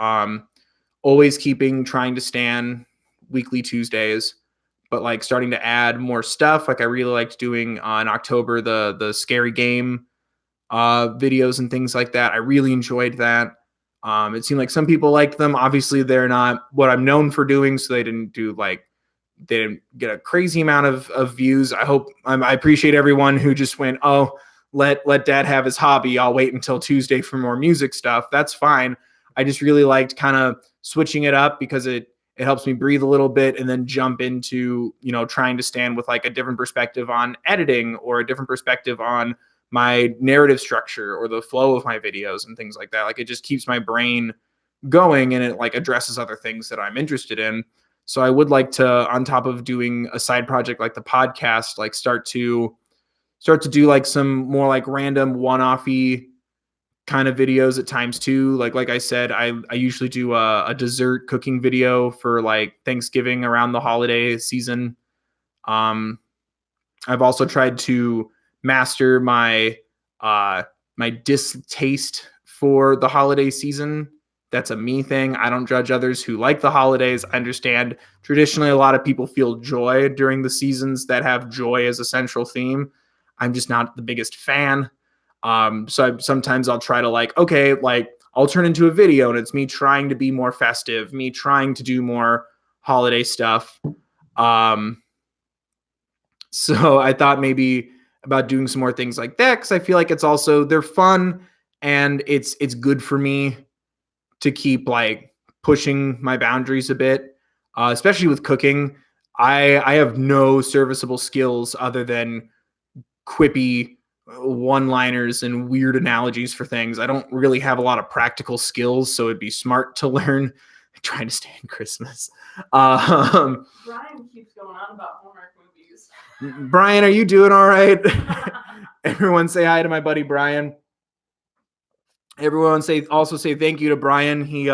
always trying to stand weekly Tuesdays, but like starting to add more stuff. Like I really liked doing in October the scary game videos and things like that. I really enjoyed that. It seemed like some people liked them. Obviously, they're not what I'm known for doing, so they didn't do like they didn't get a crazy amount of views. I appreciate everyone who just went, oh, let dad have his hobby. I'll wait until Tuesday for more music stuff. That's fine. I just really liked kind of switching it up because it helps me breathe a little bit and then jump into, trying to stand with like a different perspective on editing or a different perspective on my narrative structure or the flow of my videos and things like that. Like it just keeps my brain going and it like addresses other things that I'm interested in. So I would like to, on top of doing a side project like the podcast, like start to do like some more like random one-offy kind of videos at times too. Like I said, I usually do a dessert cooking video for like Thanksgiving around the holiday season. I've also tried to master my distaste for the holiday season. That's a me thing. I don't judge others who like the holidays. I understand traditionally a lot of people feel joy during the seasons that have joy as a central theme. I'm just not the biggest fan. So sometimes I'll try to like, okay, like I'll turn into a video and it's me trying to be more festive, me trying to do more holiday stuff. So I thought maybe about doing some more things like that because I feel like they're fun and it's good for me to keep like pushing my boundaries a bit, especially with cooking. I have no serviceable skills other than quippy one-liners and weird analogies for things. I don't really have a lot of practical skills, so it'd be smart to learn. I'm trying to stay in Christmas. Brian keeps going on about Hallmark movies. Brian, are you doing all right? Everyone say hi to my buddy Brian. Everyone also say thank you to Brian. He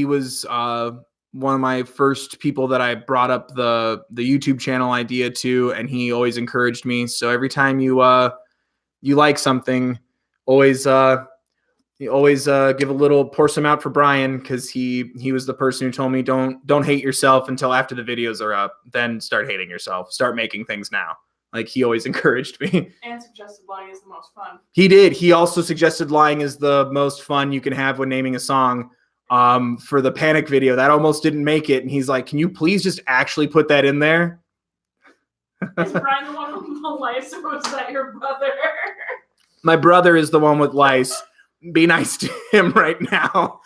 was one of my first people that I brought up the YouTube channel idea to, and he always encouraged me. So every time you like something, always give a little, pour some out for Brian, because he was the person who told me don't hate yourself until after the videos are up, then start hating yourself, start making things now. Like he always encouraged me. And suggested lying is the most fun. He did. He also suggested lying is the most fun you can have when naming a song. For the Panic video, that almost didn't make it, and he's like, "Can you please just actually put that in there?" Is Brian the one with the lice, or was that your brother? My brother is the one with lice. Be nice to him right now.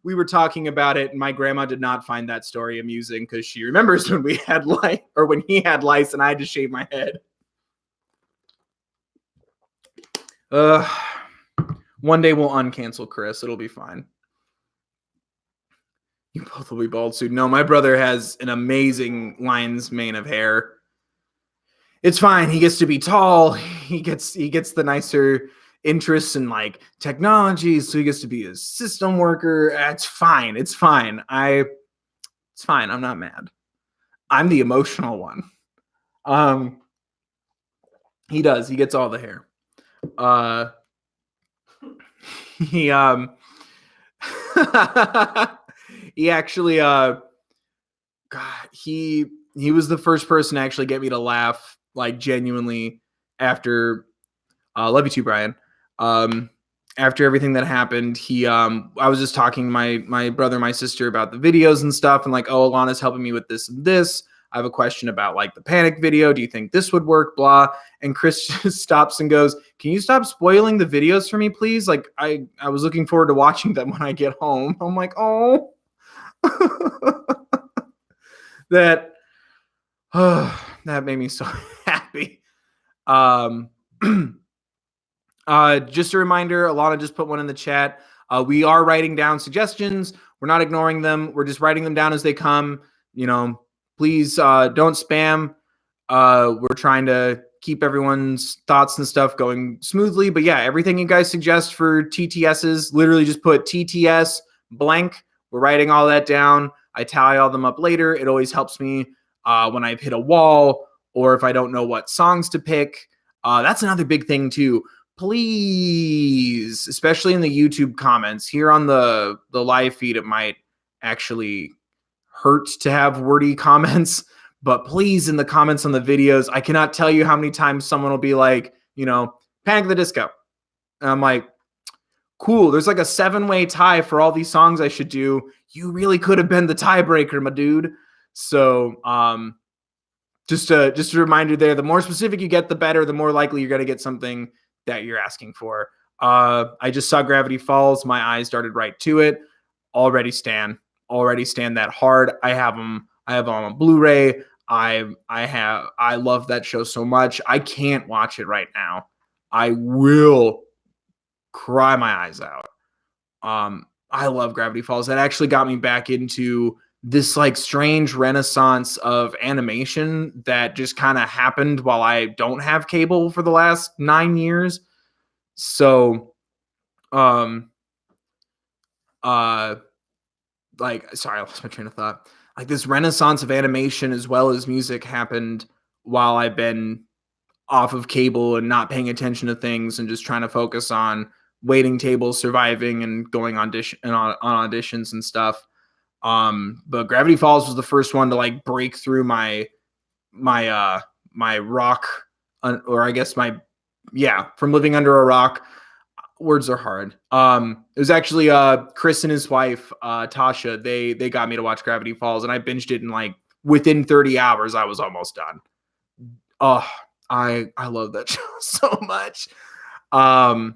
We were talking about it, and my grandma did not find that story amusing because she remembers when we had lice, or when he had lice, and I had to shave my head. One day we'll uncancel Chris. It'll be fine. You both will be bald soon. No, my brother has an amazing lion's mane of hair. It's fine. He gets to be tall. He gets the nicer interests in like technology, so he gets to be a system worker. It's fine. It's fine. It's fine. I'm not mad. I'm the emotional one. He does. He gets all the hair. He actually he was the first person to actually get me to laugh, like genuinely, after love you too, Brian. After everything that happened, I was just talking to my brother and my sister about the videos and stuff, and like, oh, Alana's helping me with this and this. I have a question about like the Panic video. Do you think this would work? Blah. And Chris just stops and goes, "Can you stop spoiling the videos for me, please? Like I was looking forward to watching them when I get home." I'm like, oh, that made me so happy. Just a reminder, Alana just put one in the chat. We are writing down suggestions. We're not ignoring them. We're just writing them down as they come. Please don't spam. We're trying to keep everyone's thoughts and stuff going smoothly. But yeah, everything you guys suggest for TTSs, literally just put TTS blank. We're writing all that down. I tally all them up later. It always helps me when I've hit a wall or if I don't know what songs to pick. That's another big thing too. Please, especially in the YouTube comments. Here on the live feed, it might actually hurt to have wordy comments, but please, in the comments on the videos, I cannot tell you how many times someone will be like, Panic at the Disco. And I'm like, cool. There's like a 7-way tie for all these songs I should do. You really could have been the tiebreaker, my dude. So, just a reminder there. The more specific you get, the better. The more likely you're going to get something that you're asking for. I just saw Gravity Falls. My eyes darted right to it. Already stand that hard. I have them on Blu-ray. I love that show so much. I can't watch it right now. I will cry my eyes out. I love Gravity Falls. That actually got me back into this like strange renaissance of animation that just kind of happened while I don't have cable for the last 9 years. So, like, sorry, I lost my train of thought. Like this renaissance of animation as well as music happened while I've been off of cable and not paying attention to things and just trying to focus on waiting tables, surviving, and going on auditions and stuff. But Gravity Falls was the first one to like break through my rock, or I guess from living under a rock. Words are hard. It was actually Chris and his wife Tasha. They got me to watch Gravity Falls, and I binged it in like within 30 hours. I was almost done. Oh, I love that show so much. God,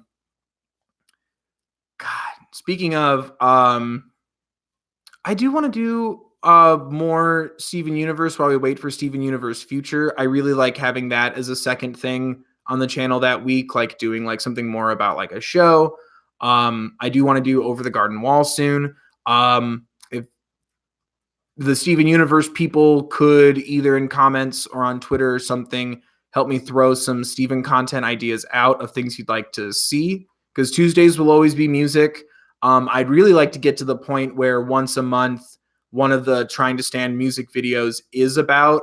speaking of, I do want to do more Steven Universe while we wait for Steven Universe Future. I really like having that as a second thing on the channel that week, like doing like something more about like a show. I do want to do Over the Garden Wall soon. If the Steven Universe people could either in comments or on Twitter or something help me throw some Steven content ideas out of things you'd like to see, because Tuesdays will always be music. I'd really like to get to the point where once a month, one of the Trying to Stand music videos is about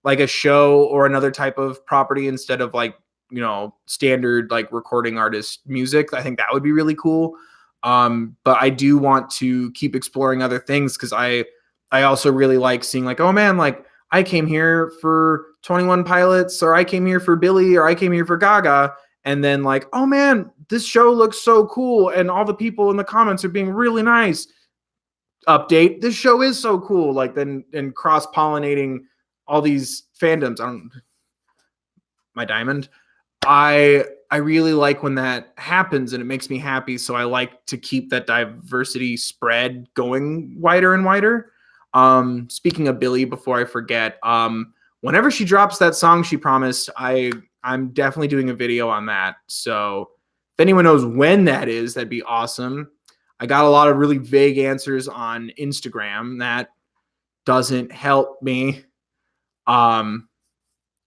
like a show or another type of property instead of like, you know, standard like recording artist music. I think that would be really cool. But I do want to keep exploring other things because I also really like seeing like, oh man, like I came here for 21 Pilots, or I came here for Billy, or I came here for Gaga. And then like, oh man, this show looks so cool. And all the people in the comments are being really nice. Update, this show is so cool. Like then and cross-pollinating all these fandoms. My diamond. I really like when that happens and it makes me happy. So I like to keep that diversity spread going wider and wider. Speaking of Billy, before I forget, whenever she drops that song she promised, I'm definitely doing a video on that. So if anyone knows when that is, that'd be awesome. I got a lot of really vague answers on Instagram. That doesn't help me.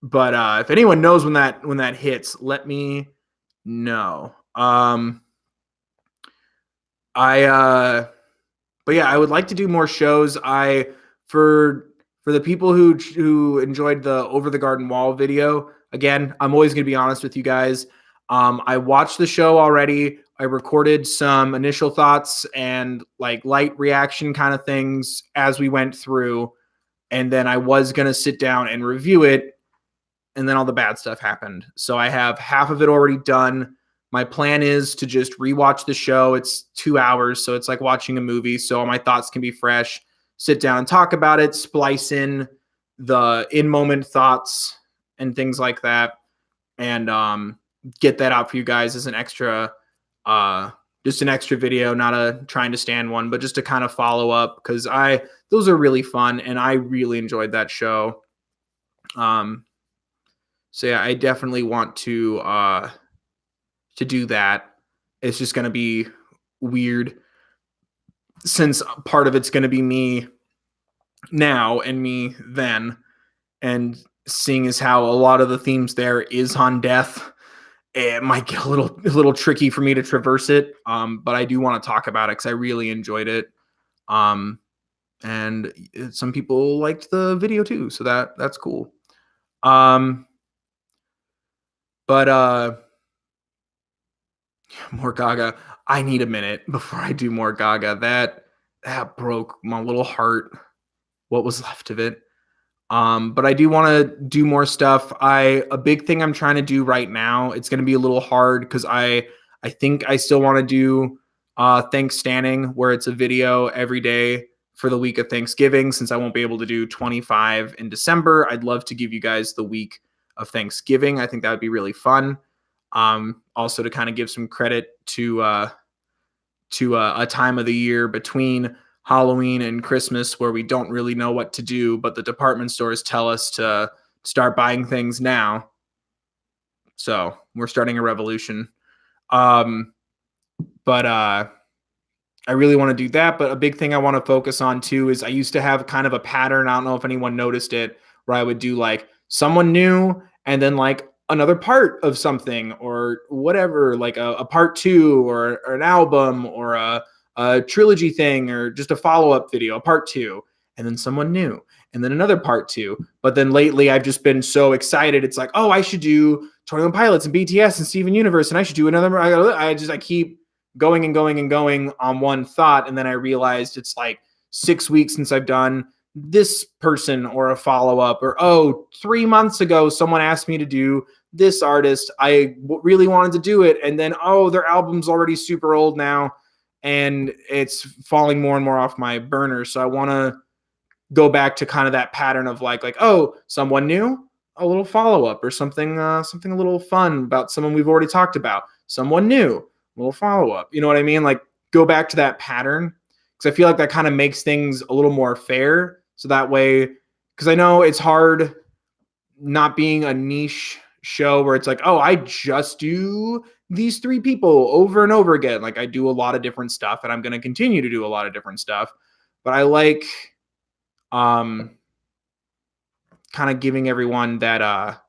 But if anyone knows when that hits, let me know. But yeah, I would like to do more shows. For the people who enjoyed the Over the Garden Wall video, again, I'm always going to be honest with you guys. I watched the show already. I recorded some initial thoughts and like light reaction kind of things as we went through. And then I was going to sit down and review it. And then all the bad stuff happened. So I have half of it already done. My plan is to just rewatch the show. It's 2 hours, so it's like watching a movie. So all my thoughts can be fresh. Sit down and talk about it, splice in the in-moment thoughts and things like that, and get that out for you guys as an extra, just an extra video, not a Trying to Stand one, but just to kind of follow up, because those are really fun, and I really enjoyed that show. So yeah, I definitely want to do that. It's just going to be weird since part of it's going to be me now and me then. And seeing as how a lot of the themes there is on death, it might get a little tricky for me to traverse it. But I do want to talk about it because I really enjoyed it. And some people liked the video too, so that's cool. But more Gaga. I need a minute before I do more Gaga. That broke my little heart. What was left of it. But I do want to do more stuff. A big thing I'm trying to do right now, it's going to be a little hard because I I think I still want to do Thanks Standing, where it's a video every day for the week of Thanksgiving. Since I won't be able to do 25 in December, I'd love to give you guys the week of Thanksgiving. I think that would be really fun. Also to kind of give some credit to a time of the year between Halloween and Christmas where we don't really know what to do, but the department stores tell us to start buying things now. So we're starting a revolution. But I really want to do that. But a big thing I want to focus on too is I used to have kind of a pattern. I don't know if anyone noticed it, where I would do like someone new and then like another part of something or whatever, like a part two or an album or a trilogy thing or just a follow-up video, a part two, and then someone new and then another part two. But then lately I've just been so excited. It's like, oh, I should do 21 Pilots and BTS and Steven Universe, and I should do another. I keep going and going and going on one thought. And then I realized it's like 6 weeks since I've done this person or a follow-up, or, oh, 3 months ago, someone asked me to do this artist. I really wanted to do it. And then, oh, their album's already super old now and it's falling more and more off my burner. So I want to go back to kind of that pattern of like, oh, someone new, a little follow-up or something a little fun about someone we've already talked about, someone new, little follow-up. You know what I mean? Like go back to that pattern, because I feel like that kind of makes things a little more fair. So that way, because I know it's hard not being a niche show where it's like, oh, I just do these 3 people over and over again. Like I do a lot of different stuff and I'm going to continue to do a lot of different stuff. But I like kind of giving everyone that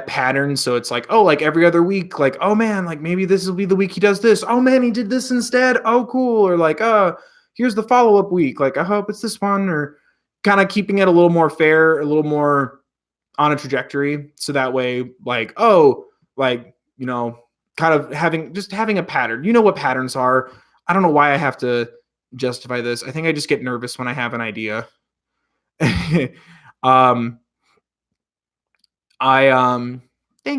pattern. So it's like, oh, like every other week, like, oh man, like maybe this will be the week he does this. Oh man, he did this instead. Oh, cool. Or like, here's the follow-up week. Like, I hope it's this one, or kind of keeping it a little more fair, a little more on a trajectory. So that way, like, oh, like, you know, kind of having a pattern. You know what patterns are. I don't know why I have to justify this. I think I just get nervous when I have an idea. Thank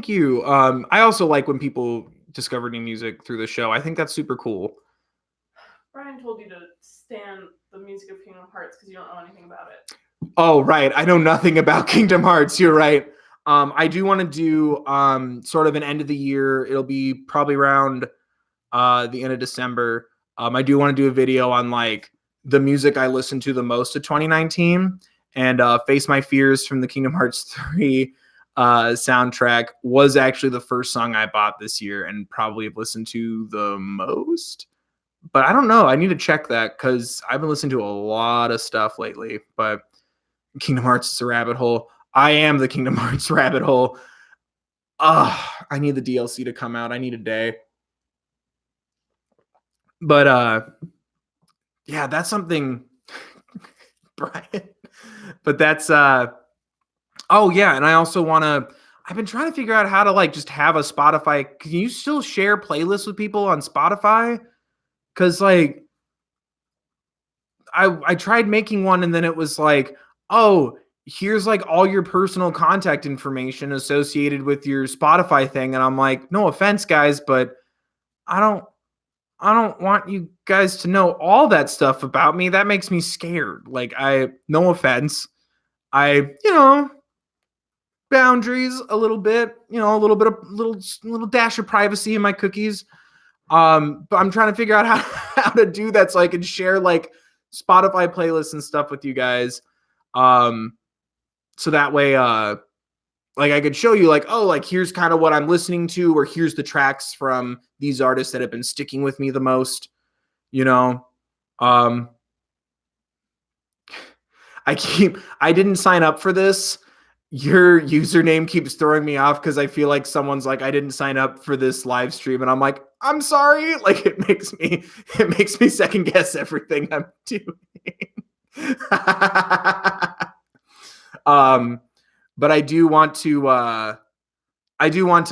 you. I also like when people discover new music through the show. I think that's super cool. Brian told you to stand the music of Kingdom Hearts because you don't know anything about it. Oh, right. I know nothing about Kingdom Hearts. You're right. I do want to do sort of an end of the year. It'll be probably around the end of December. I do want to do a video on like the music I listened to the most of 2019, and Face My Fears from the Kingdom Hearts 3 soundtrack was actually the first song I bought this year and probably have listened to the most. But I don't know. I need to check that because I've been listening to a lot of stuff lately. But Kingdom Hearts is a rabbit hole. I am the Kingdom Hearts rabbit hole. I need the DLC to come out. I need a day. But yeah, that's something, Brian. But that's oh yeah, and I also want to. I've been trying to figure out how to like just have a Spotify. Can you still share playlists with people on Spotify? Because like I tried making one and then it was like, oh, here's like all your personal contact information associated with your Spotify thing. And I'm like, no offense, guys, but I don't want you guys to know all that stuff about me. That makes me scared. Like, no offense. Boundaries a little bit, a little bit of little dash of privacy in my cookies. But I'm trying to figure out how to do that so I can share like Spotify playlists and stuff with you guys. So that way, like I could show you like, oh, like here's kind of what I'm listening to, or here's the tracks from these artists that have been sticking with me the most, I didn't sign up for this. Your username keeps throwing me off because I feel like someone's like, I didn't sign up for this live stream. And I'm like, I'm sorry. Like it makes me second guess everything I'm doing. But I do want to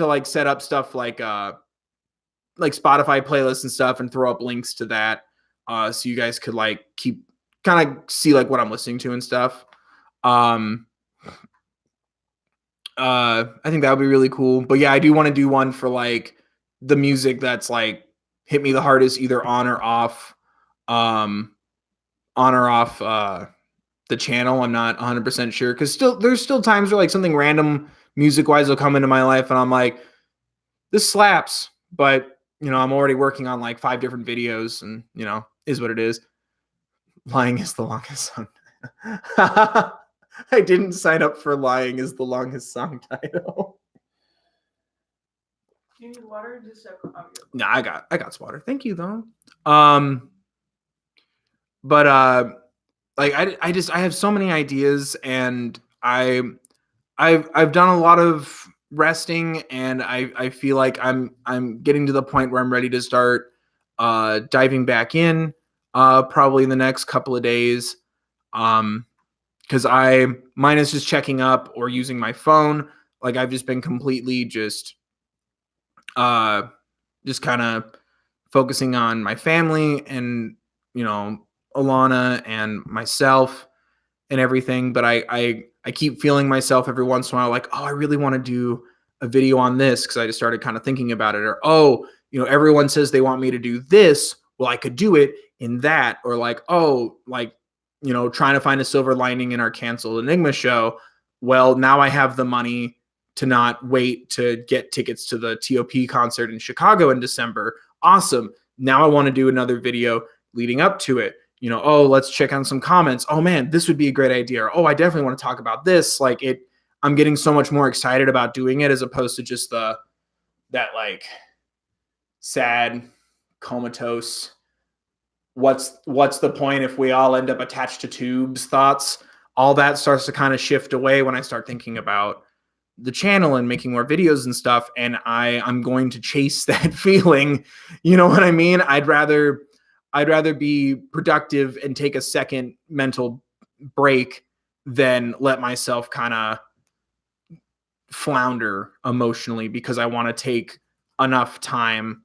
like set up stuff like Spotify playlists and stuff and throw up links to that. So you guys could like keep kind of see like what I'm listening to and stuff. I think that would be really cool. But yeah, I do want to do one for like the music that's like hit me the hardest, either on or off the channel. I'm not 100% sure, because there's still times where like something random music wise will come into my life and I'm like, this slaps, but I'm already working on like 5 different videos, and is what it is. Lying is the longest song. I didn't sign up for lying is the longest song title. Do you need water? Just No, I got water. Thank you though. But like I have so many ideas, and I've done a lot of resting, and I feel like I'm getting to the point where I'm ready to start diving back in probably in the next couple of days. Because mine is just checking up or using my phone. Like I've just been completely just kind of focusing on my family and Alana and myself and everything. But I keep feeling myself every once in a while like, oh, I really want to do a video on this, because I just started kind of thinking about it. Or, oh, everyone says they want me to do this, well, I could do it in that. Or like, oh, like, trying to find a silver lining in our canceled Enigma show. Well, now I have the money to not wait to get tickets to the TOP concert in Chicago in December. Awesome. Now I want to do another video leading up to it. Oh, let's check on some comments. Oh man, this would be a great idea. Or, oh, I definitely want to talk about this. Like I'm getting so much more excited about doing it, as opposed to just that like sad, comatose, what's the point if we all end up attached to tubes thoughts. All that starts to kind of shift away when I start thinking about the channel and making more videos and stuff. And I'm going to chase that feeling. You know what I mean? I'd rather be productive and take a second mental break than let myself kind of flounder emotionally, because I want to take enough time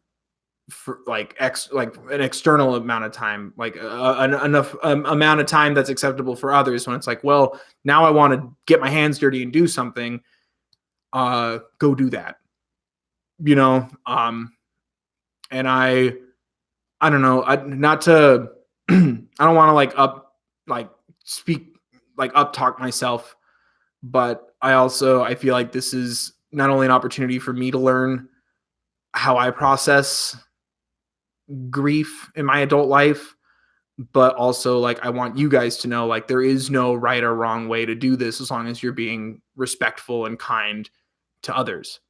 for like an external amount of time, like enough amount of time that's acceptable for others, when it's like, well, now I want to get my hands dirty and do something, go do that, and I don't know, not to I don't want to speak up talk myself, but I feel like this is not only an opportunity for me to learn how I process grief in my adult life, but also like I want you guys to know, like, there is no right or wrong way to do this, as long as you're being respectful and kind to others.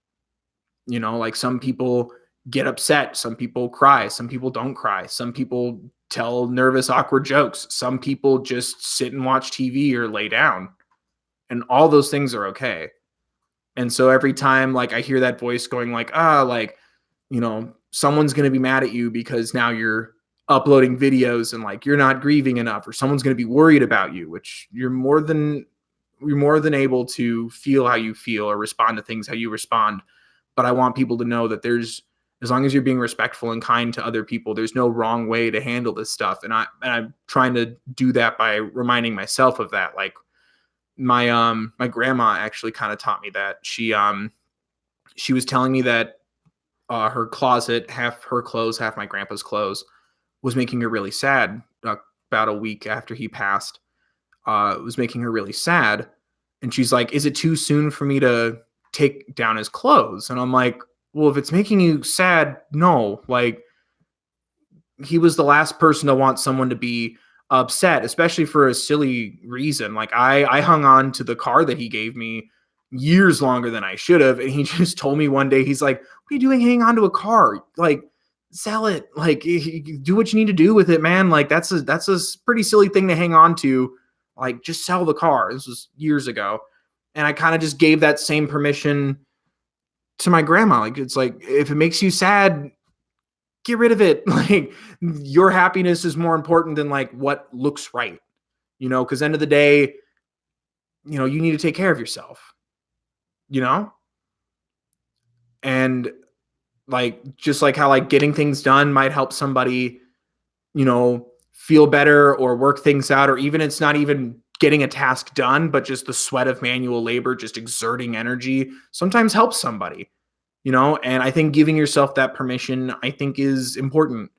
Like some people get upset, some people cry, some people don't cry, some people tell nervous, awkward jokes, some people just sit and watch TV or lay down, and all those things are okay. And so every time like I hear that voice going like, someone's going to be mad at you because now you're uploading videos and like you're not grieving enough, or someone's going to be worried about you, which you're more than able to feel how you feel or respond to things how you respond. But I want people to know that as long as you're being respectful and kind to other people, there's no wrong way to handle this stuff. And I'm trying to do that by reminding myself of that. Like my grandma actually kind of taught me that. She was telling me that her closet, half her clothes, half my grandpa's clothes, was making her really sad. About a week after he passed, it was making her really sad. And she's like, is it too soon for me to take down his clothes? And I'm like, well, if it's making you sad, no. Like, he was the last person to want someone to be upset, especially for a silly reason. Like I hung on to the car that he gave me years longer than I should have. And he just told me one day, he's like, what are you doing hanging on to a car? Like, sell it. Like, do what you need to do with it, man. Like, that's a pretty silly thing to hang on to. Like, just sell the car. This was years ago. And I kind of just gave that same permission to my grandma. Like, it's like, if it makes you sad, get rid of it. Like, your happiness is more important than like what looks right, because end of the day, you need to take care of yourself, and like, just like how like getting things done might help somebody, feel better or work things out, or even it's not even getting a task done, but just the sweat of manual labor, just exerting energy, sometimes helps somebody. you know, and I think giving yourself that permission, I think, is important.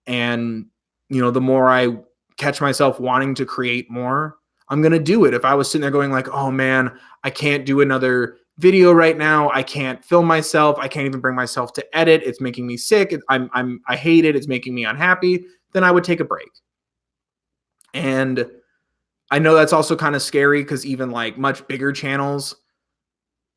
And, you know, the more I catch myself wanting to create more, I'm going to do it. If I was sitting there going like, oh man, I can't do another video right now. I can't film myself. I can't even bring myself to edit. It's making me sick. I hate it. It's making me unhappy. Then I would take a break. And I know that's also kind of scary because even like much bigger channels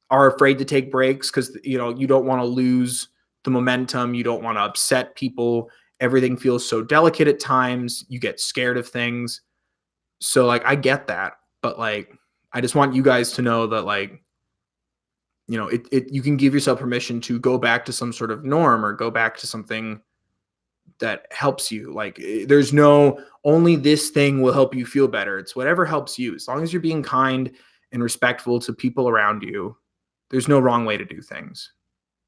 are afraid to take breaks because, you know, you don't want to lose the momentum. You don't want to upset people. Everything feels so delicate at times. You get scared of things. So like I get that, but like I just want you guys to know that like, you know, you can give yourself permission to go back to some sort of norm or go back to something that helps you. Like there's no only this thing will help you feel better. It's whatever helps you. As long as you're being kind and respectful to people around you, there's no wrong way to do things,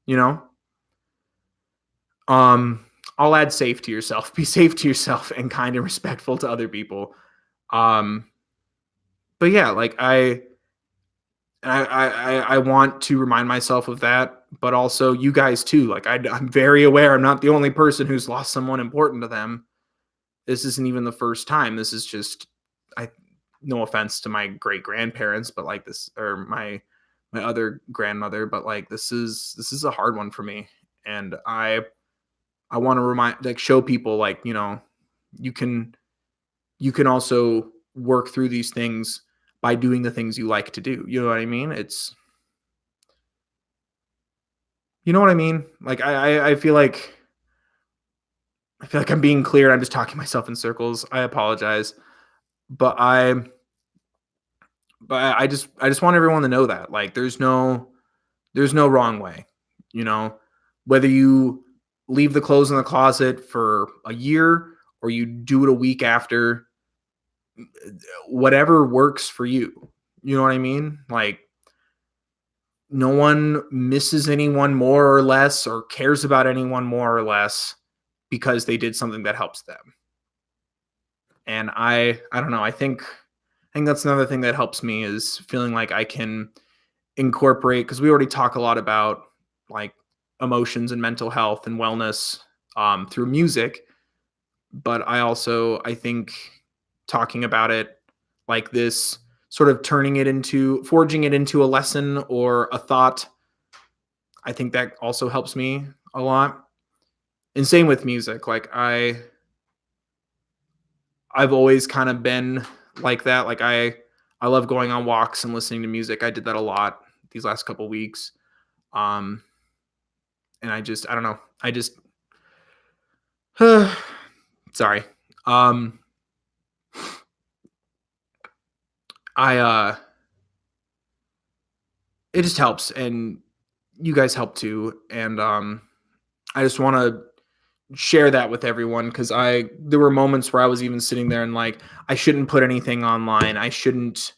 you know? Um, I'll add safe to yourself. Be safe to yourself and kind and respectful to other people. Um, but yeah, like I want to remind myself of that, but also you guys too. Like I'm very aware I'm not the only person who's lost someone important to them. This isn't even the first time. This is just I no offense to my great grandparents, but like this or my other grandmother, but like this is a hard one for me. And I want to remind like show people like, you know, you can also work through these things by doing the things you like to do. You know what I mean? It's you know what I mean? Like I feel like I'm being clear. I'm just talking myself in circles. I apologize. But I just want everyone to know that like there's no wrong way, you know, whether you leave the clothes in the closet for a year or you do it a week after, whatever works for you. You know what I mean? Like no one misses anyone more or less or cares about anyone more or less because they did something that helps them. And I don't know, I think that's another thing that helps me is feeling like I can incorporate because we already talk a lot about like emotions and mental health and wellness through music, but I think talking about it like this, sort of turning it into forging it into a lesson or a thought, I think that also helps me a lot. And same with music. Like I've always kind of been like that. Like I love going on walks and listening to music. I did that a lot these last couple weeks. Um and I don't know. I just sorry. Um I it just helps and you guys help too and I just want to share that with everyone because there were moments where I was even sitting there and like I shouldn't put anything online. I shouldn't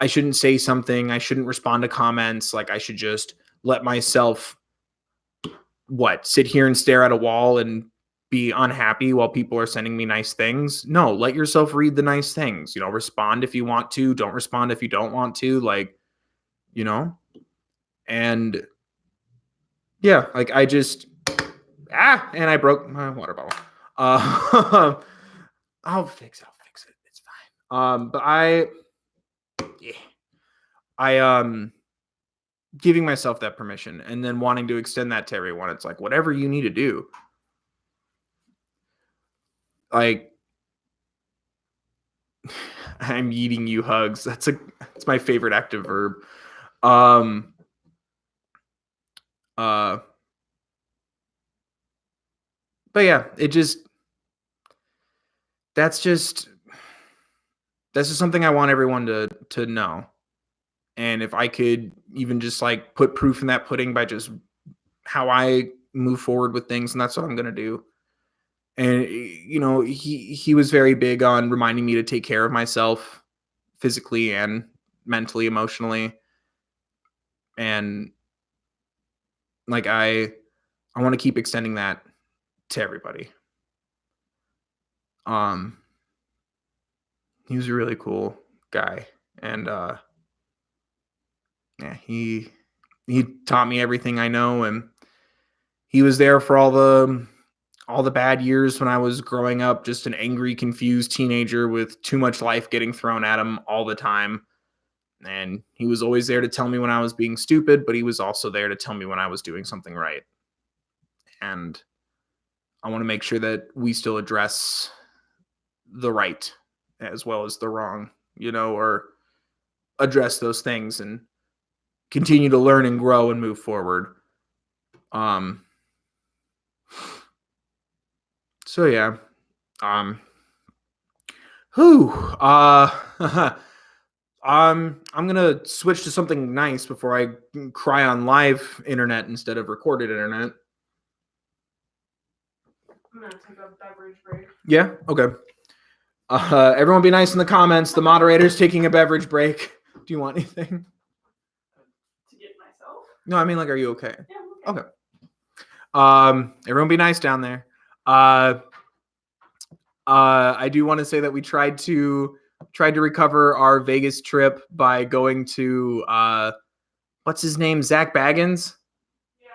say something. I shouldn't respond to comments. Like I should just let myself sit here and stare at a wall and be unhappy while people are sending me nice things. No, let yourself read the nice things. You know, respond if you want to, don't respond if you don't want to, like, you know? And yeah, like I just and I broke my water bottle. I'll fix it. It's fine. But yeah, I giving myself that permission and then wanting to extend that to everyone. It's like whatever you need to do. Like I'm eating you hugs. That's my favorite active verb. Um uh but yeah, that's just that's just something I want everyone to know. And if I could even just like put proof in that pudding by just how I move forward with things, and that's what I'm gonna do. And you know, he was very big on reminding me to take care of myself physically and mentally, emotionally. And like I want to keep extending that to everybody. Um he was a really cool guy. And yeah, he taught me everything I know, and he was there for all the bad years when I was growing up, just an angry, confused teenager with too much life getting thrown at him all the time. And he was always there to tell me when I was being stupid, but he was also there to tell me when I was doing something right. And I want to make sure that we still address the right as well as the wrong, or address those things and continue to learn and grow and move forward. So yeah. I'm gonna switch to something nice before I cry on live internet instead of recorded internet. I'm gonna take a beverage break. Yeah. Okay. Everyone, be nice in the comments. The moderator's taking a beverage break. Do you want anything? To get myself? No, I mean, like, are you okay? Yeah, I'm okay. Okay. Everyone, be nice down there. I do want to say that we tried to recover our Vegas trip by going to what's his name? Zach Baggins. Yeah.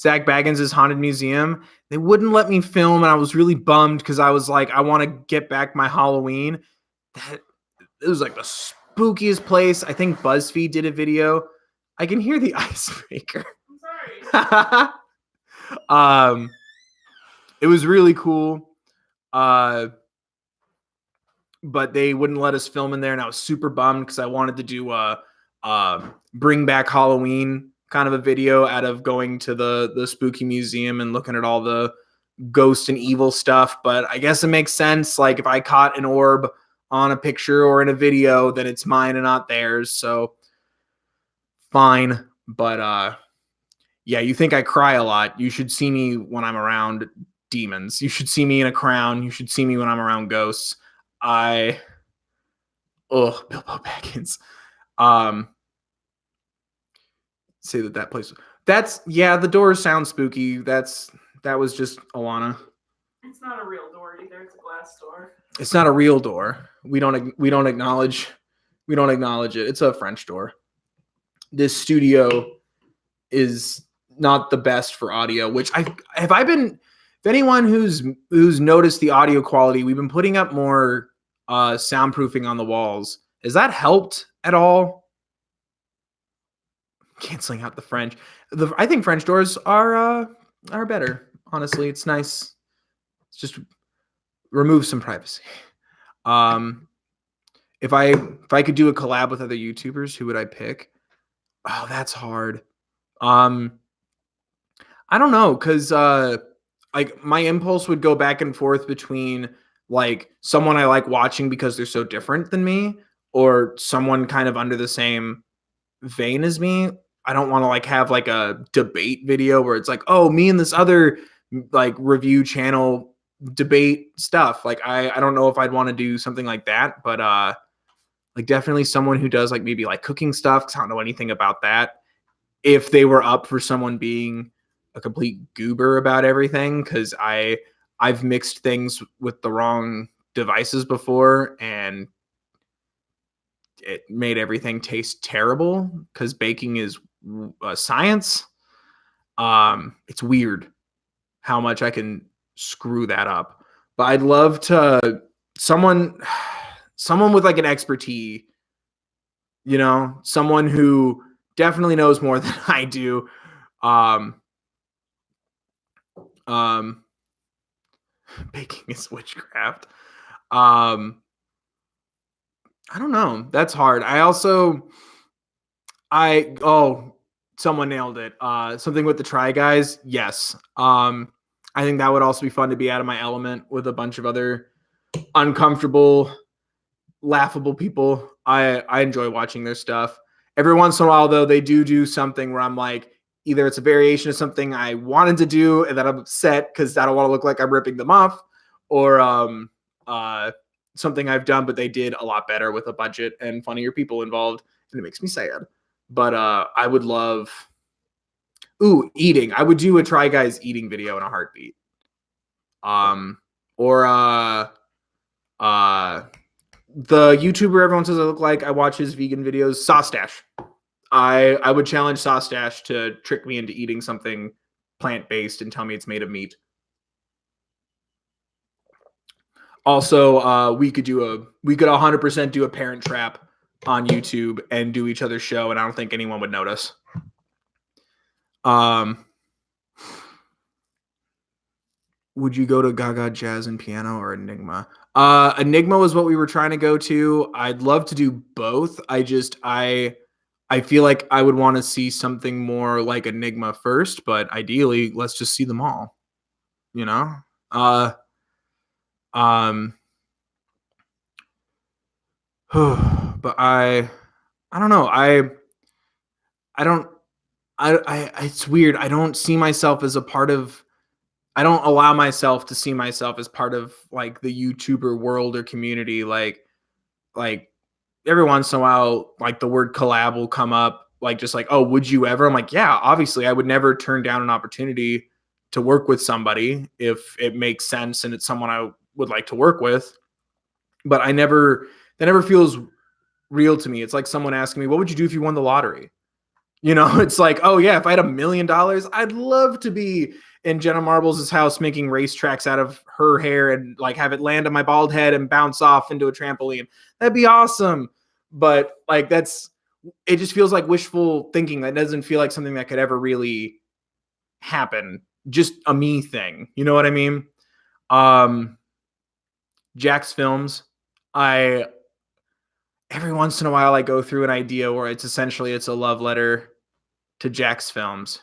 Zach Baggins' Haunted Museum. They wouldn't let me film, and I was really bummed because I was like, I want to get back my Halloween. It was like the spookiest place. I think BuzzFeed did a video. I can hear the icebreaker. I'm sorry. It was really cool. But they wouldn't let us film in there, and I was super bummed because I wanted to do a bring back Halloween kind of a video out of going to the spooky museum and looking at all the ghost and evil stuff. But I guess it makes sense. Like, if I caught an orb on a picture or in a video, then it's mine and not theirs. So fine. But yeah, you think I cry a lot. You should see me when I'm around demons. You should see me in a crown. You should see me when I'm around ghosts. Bilbo Baggins. Say that place. The doors sound spooky. That was just Alana. It's not a real door either. It's a glass door. It's not a real door. We don't acknowledge it. It's a French door. This studio is not the best for audio, which if anyone who's noticed the audio quality, we've been putting up more soundproofing on the walls. Has that helped at all? Canceling out the French. I think French doors are better. Honestly, it's nice. It's just remove some privacy. If I could do a collab with other YouTubers, who would I pick? Oh, that's hard. I don't know, because like, my impulse would go back and forth between like someone I like watching because they're so different than me, or someone kind of under the same vein as me. I don't want to like have like a debate video where it's like, oh, me and this other like review channel debate stuff. Like, I don't know if I'd want to do something like that, but like, definitely someone who does like maybe like cooking stuff, because I don't know anything about that. If they were up for someone being a complete goober about everything, because I've mixed things with the wrong devices before, and it made everything taste terrible, because baking is science. It's weird how much I can screw that up. But I'd love to someone with like an expertise, someone who definitely knows more than I do. Baking is witchcraft. I don't know. That's hard. Someone nailed it. Something with the Try Guys. Yes. I think that would also be fun to be out of my element with a bunch of other uncomfortable, laughable people. I enjoy watching their stuff. Every once in a while, though, they do something where I'm like, either it's a variation of something I wanted to do and that I'm upset because I don't want to look like I'm ripping them off, or something I've done but they did a lot better with a budget and funnier people involved, and it makes me sad. But I would love eating. I would do a Try Guys eating video in a heartbeat. Or the YouTuber everyone says I look like, I watch his vegan videos, Sauce Dash. I would challenge Saustache to trick me into eating something plant-based and tell me it's made of meat. Also, we could 100% do a Parent Trap on YouTube and do each other's show, and I don't think anyone would notice. Would you go to Gaga Jazz and Piano or Enigma? Enigma was what we were trying to go to. I'd love to do both. I feel like I would want to see something more like Enigma first, but ideally, let's just see them all. You know? But I don't know. It's weird. I don't see myself as a part of, I don't allow myself to see myself as part of like the YouTuber world or community. Like every once in a while, like the word collab will come up, like just like, oh, would you ever? I'm like, yeah, obviously I would never turn down an opportunity to work with somebody if it makes sense and it's someone I would like to work with. But that never feels real to me. It's like someone asking me, what would you do if you won the lottery? You know, it's like, oh yeah, if I had $1 million, I'd love to be in Jenna Marbles' house making racetracks out of her hair and like have it land on my bald head and bounce off into a trampoline. That'd be awesome. But like it just feels like wishful thinking. That doesn't feel like something that could ever really happen. Just a me thing. You know what I mean? Jack's Films. Every once in a while I go through an idea where it's a love letter to Jack's Films.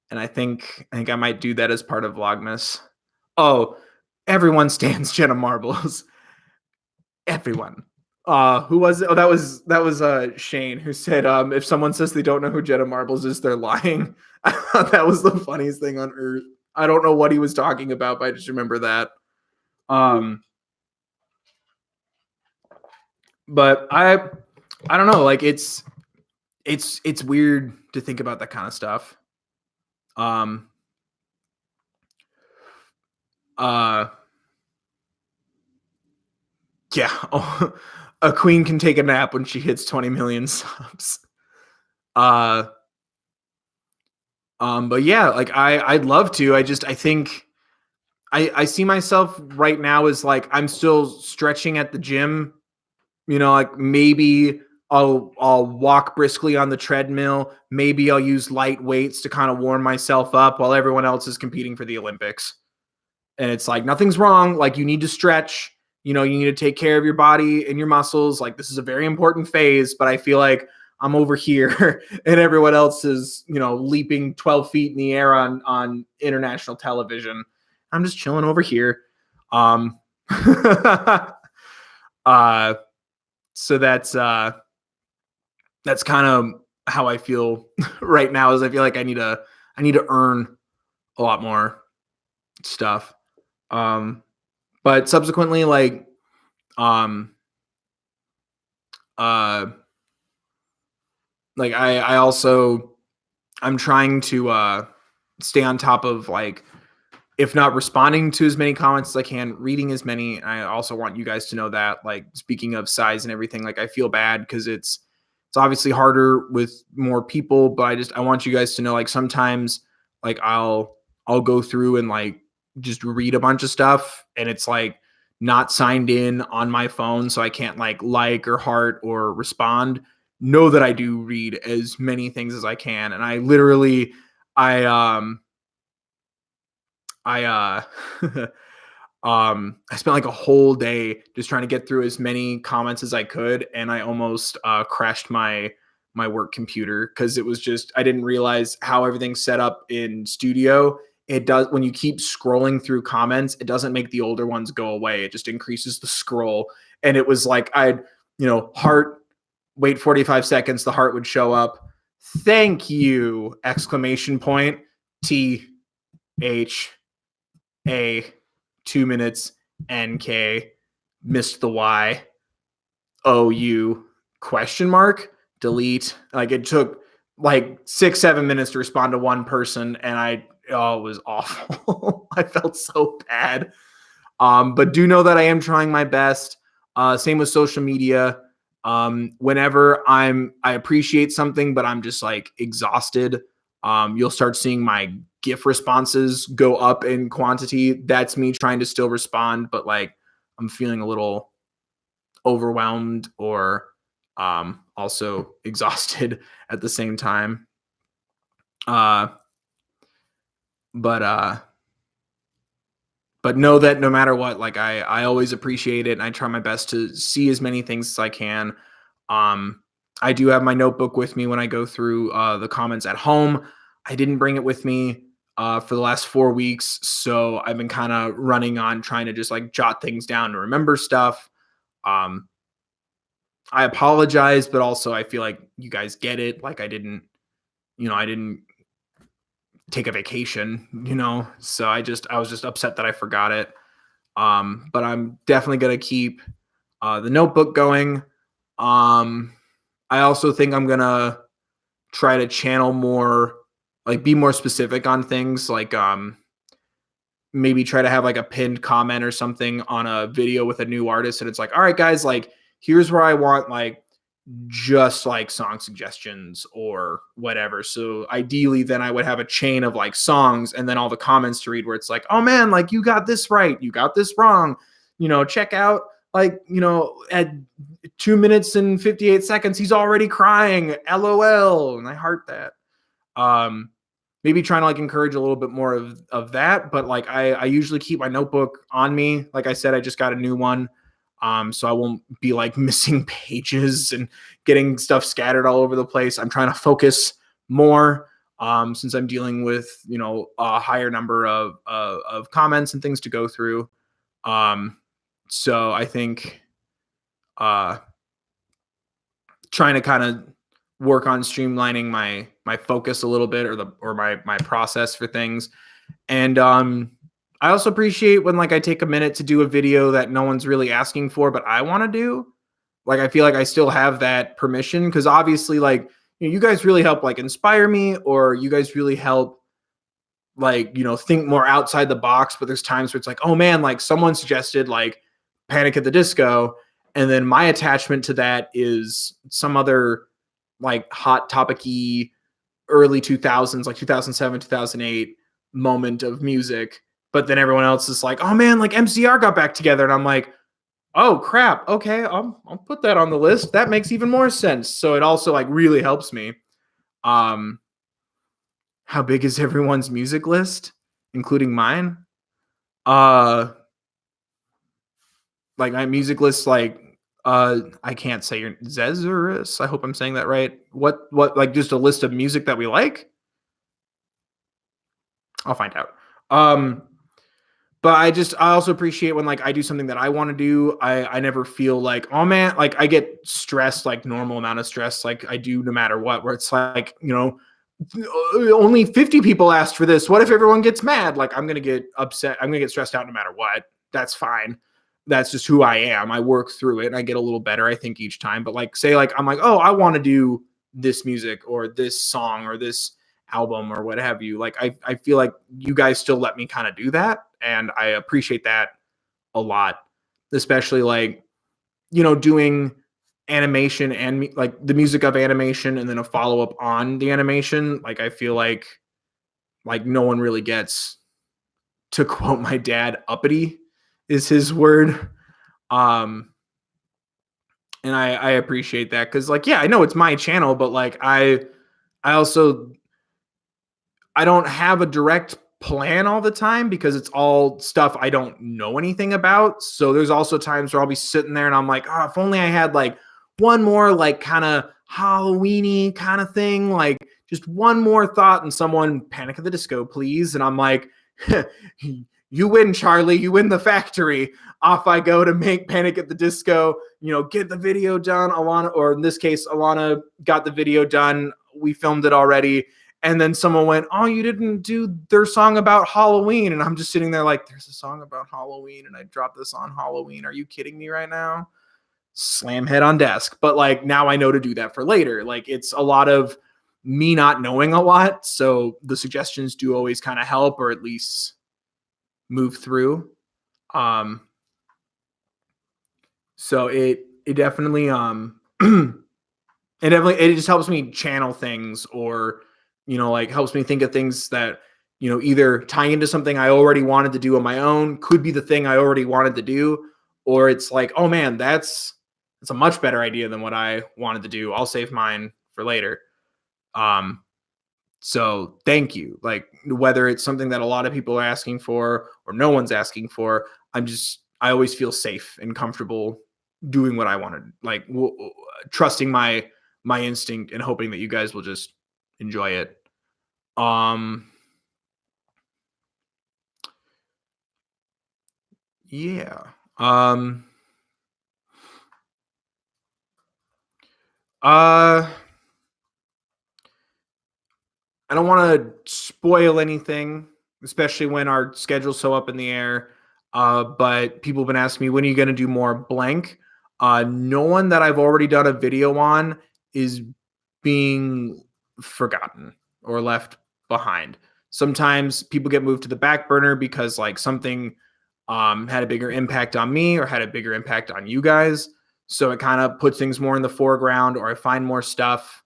And I think I might do that as part of Vlogmas. Oh, everyone stands Jenna Marbles. Everyone. Who was it? Oh, that was Shane who said if someone says they don't know who Jenna Marbles is, they're lying. I thought that was the funniest thing on earth. I don't know what he was talking about, but I just remember that. But I don't know, like it's weird to think about that kind of stuff. Yeah. Oh, a queen can take a nap when she hits 20 million subs. But yeah, like I'd love to. I think I see myself right now as like I'm still stretching at the gym. You know, like maybe I'll walk briskly on the treadmill. Maybe I'll use light weights to kind of warm myself up while everyone else is competing for the Olympics. And it's like nothing's wrong. Like you need to stretch. You know, you need to take care of your body and your muscles. Like this is a very important phase, but I feel like I'm over here and everyone else is, you know, leaping 12 feet in the air on international television. I'm just chilling over here. So that's kind of how I feel right now. Is I feel like I need to earn a lot more stuff. But subsequently, like, like I also, I'm trying to stay on top of like, if not responding to as many comments as I can, reading as many. I also want you guys to know that, like, speaking of size and everything, like I feel bad because it's obviously harder with more people, but I want you guys to know, like, sometimes like I'll go through and like just read a bunch of stuff and it's like not signed in on my phone, so I can't like or heart or respond. Know that I do read as many things as I can, and I literally I I spent like a whole day just trying to get through as many comments as I could, and I almost crashed my work computer because it was just, I didn't realize how everything's set up in Studio. It does, when you keep scrolling through comments, it doesn't make the older ones go away. It just increases the scroll. And it was like I'd, heart, wait 45 seconds, the heart would show up. Thank you! Exclamation point. THA 2 minutes NK, missed the Y, OU question mark, delete. Like it took like 6-7 minutes to respond to one person, and it was awful. I felt so bad. But do know that I am trying my best. Same with social media. Whenever I appreciate something, but I'm just like exhausted, you'll start seeing my GIF responses go up in quantity. That's me trying to still respond, but like I'm feeling a little overwhelmed or also exhausted at the same time. But know that no matter what, like I always appreciate it, and I try my best to see as many things as I can. I do have my notebook with me when I go through the comments at home. I didn't bring it with me for the last 4 weeks, so I've been kind of running on trying to just like jot things down to remember stuff. I apologize, but also I feel like you guys get it. Like I didn't take a vacation, so I was just upset that I forgot it. But I'm definitely going to keep the notebook going. I also think I'm going to try to channel more, like be more specific on things, like maybe try to have like a pinned comment or something on a video with a new artist. And it's like, all right, guys, like here's where I want like just like song suggestions or whatever. So ideally then I would have a chain of like songs and then all the comments to read where it's like, oh man, like you got this right, you got this wrong, check out like, at 2 minutes and 58 seconds, he's already crying, LOL. And I heart that. Maybe trying to like encourage a little bit more of that, but like I usually keep my notebook on me. Like I said, I just got a new one. So I won't be like missing pages and getting stuff scattered all over the place. I'm trying to focus more since I'm dealing with, a higher number of comments and things to go through. So I think trying to kind of work on streamlining my focus a little bit or my process for things. And I also appreciate when like I take a minute to do a video that no one's really asking for, but I want to do. Like I feel like I still have that permission because obviously like you guys really help like inspire me, or you guys really help like think more outside the box. But there's times where it's like, oh man, like someone suggested like Panic at the Disco, and then my attachment to that is some other like hot topicy early 2000s, like 2007 2008 moment of music. But then everyone else is like, oh man, like MCR got back together, and I'm like, oh crap, okay, I'll put that on the list. That makes even more sense. So it also like really helps me. How big is everyone's music list, including mine? Like my music list, like I can't say your Zezurus. I hope I'm saying that right. What like just a list of music that we like? I'll find out. But I also appreciate when like I do something that I want to do. I never feel like, oh man, like I get stressed, like normal amount of stress, like I do no matter what, where it's like, only 50 people asked for this. What if everyone gets mad? Like I'm going to get upset. I'm going to get stressed out no matter what. That's fine. That's just who I am. I work through it and I get a little better, I think, each time. But like, say like, I'm like, oh, I want to do this music or this song or this album or what have you. Like, I feel like you guys still let me kind of do that. And I appreciate that a lot, especially like, doing animation and like the music of animation and then a follow-up on the animation. Like, I feel like no one really gets, to quote my dad, uppity is his word. And I appreciate that. Cause like, yeah, I know it's my channel, but like, I also, I don't have a direct plan all the time because it's all stuff I don't know anything about. So there's also times where I'll be sitting there and I'm like, oh, if only I had like one more like kind of Halloween-y kind of thing, like just one more thought, and someone Panic at the Disco, please. And I'm like, you win, Charlie. You win the factory. Off I go to make Panic at the Disco, get the video done. Alana, or in this case, Alana got the video done. We filmed it already. And then someone went, oh, you didn't do their song about Halloween. And I'm just sitting there like, there's a song about Halloween and I dropped this on Halloween. Are you kidding me right now? Slam head on desk. But like, now I know to do that for later. Like, it's a lot of me not knowing a lot. So the suggestions do always kind of help, or at least move through. So it definitely, it just helps me channel things, or like helps me think of things that either tie into something I already wanted to do on my own, could be the thing I already wanted to do, or it's like, oh man, that's a much better idea than what I wanted to do. I'll save mine for later. So thank you. Like, whether it's something that a lot of people are asking for or no one's asking for, I always feel safe and comfortable doing what I wanted, like trusting my instinct and hoping that you guys will just enjoy it. Yeah. I don't want to spoil anything, especially when our schedule's so up in the air. But people have been asking me, when are you going to do more blank? No one that I've already done a video on is being forgotten or left behind. Sometimes people get moved to the back burner because like something had a bigger impact on me or had a bigger impact on you guys. So it kind of puts things more in the foreground, or I find more stuff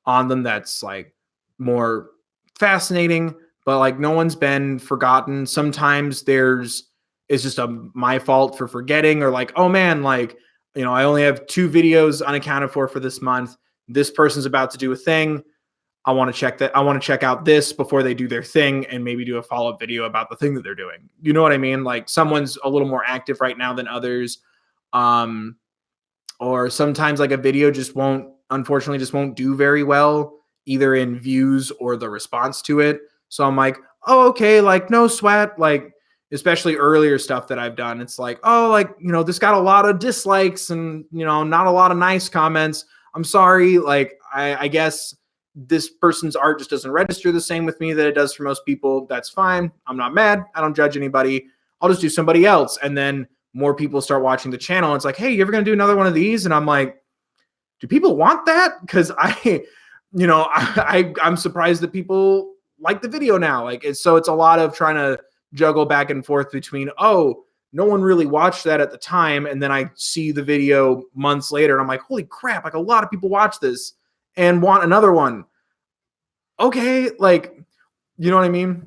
on them that's like more fascinating, but like no one's been forgotten. Sometimes it's just my fault for forgetting, or like, oh man, like, I only have 2 videos unaccounted for this month. This person's about to do a thing. I want to check out this before they do their thing, and maybe do a follow-up video about the thing that they're doing. You know what I mean? Like, someone's a little more active right now than others. Or sometimes like a video unfortunately just won't do very well, either in views or the response to it. So I'm like, oh, okay, like no sweat. Like, especially earlier stuff that I've done, it's like, oh, like, this got a lot of dislikes and, not a lot of nice comments. I'm sorry. Like, I guess this person's art just doesn't register the same with me that it does for most people. That's fine. I'm not mad. I don't judge anybody. I'll just do somebody else. And then more people start watching the channel. It's like, hey, you ever going to do another one of these? And I'm like, do people want that? Because I'm surprised that people like the video now. Like, it's a lot of trying to juggle back and forth between, oh, no one really watched that at the time, and then I see the video months later and I'm like, holy crap, like a lot of people watch this and want another one. Okay, like, you know what I mean?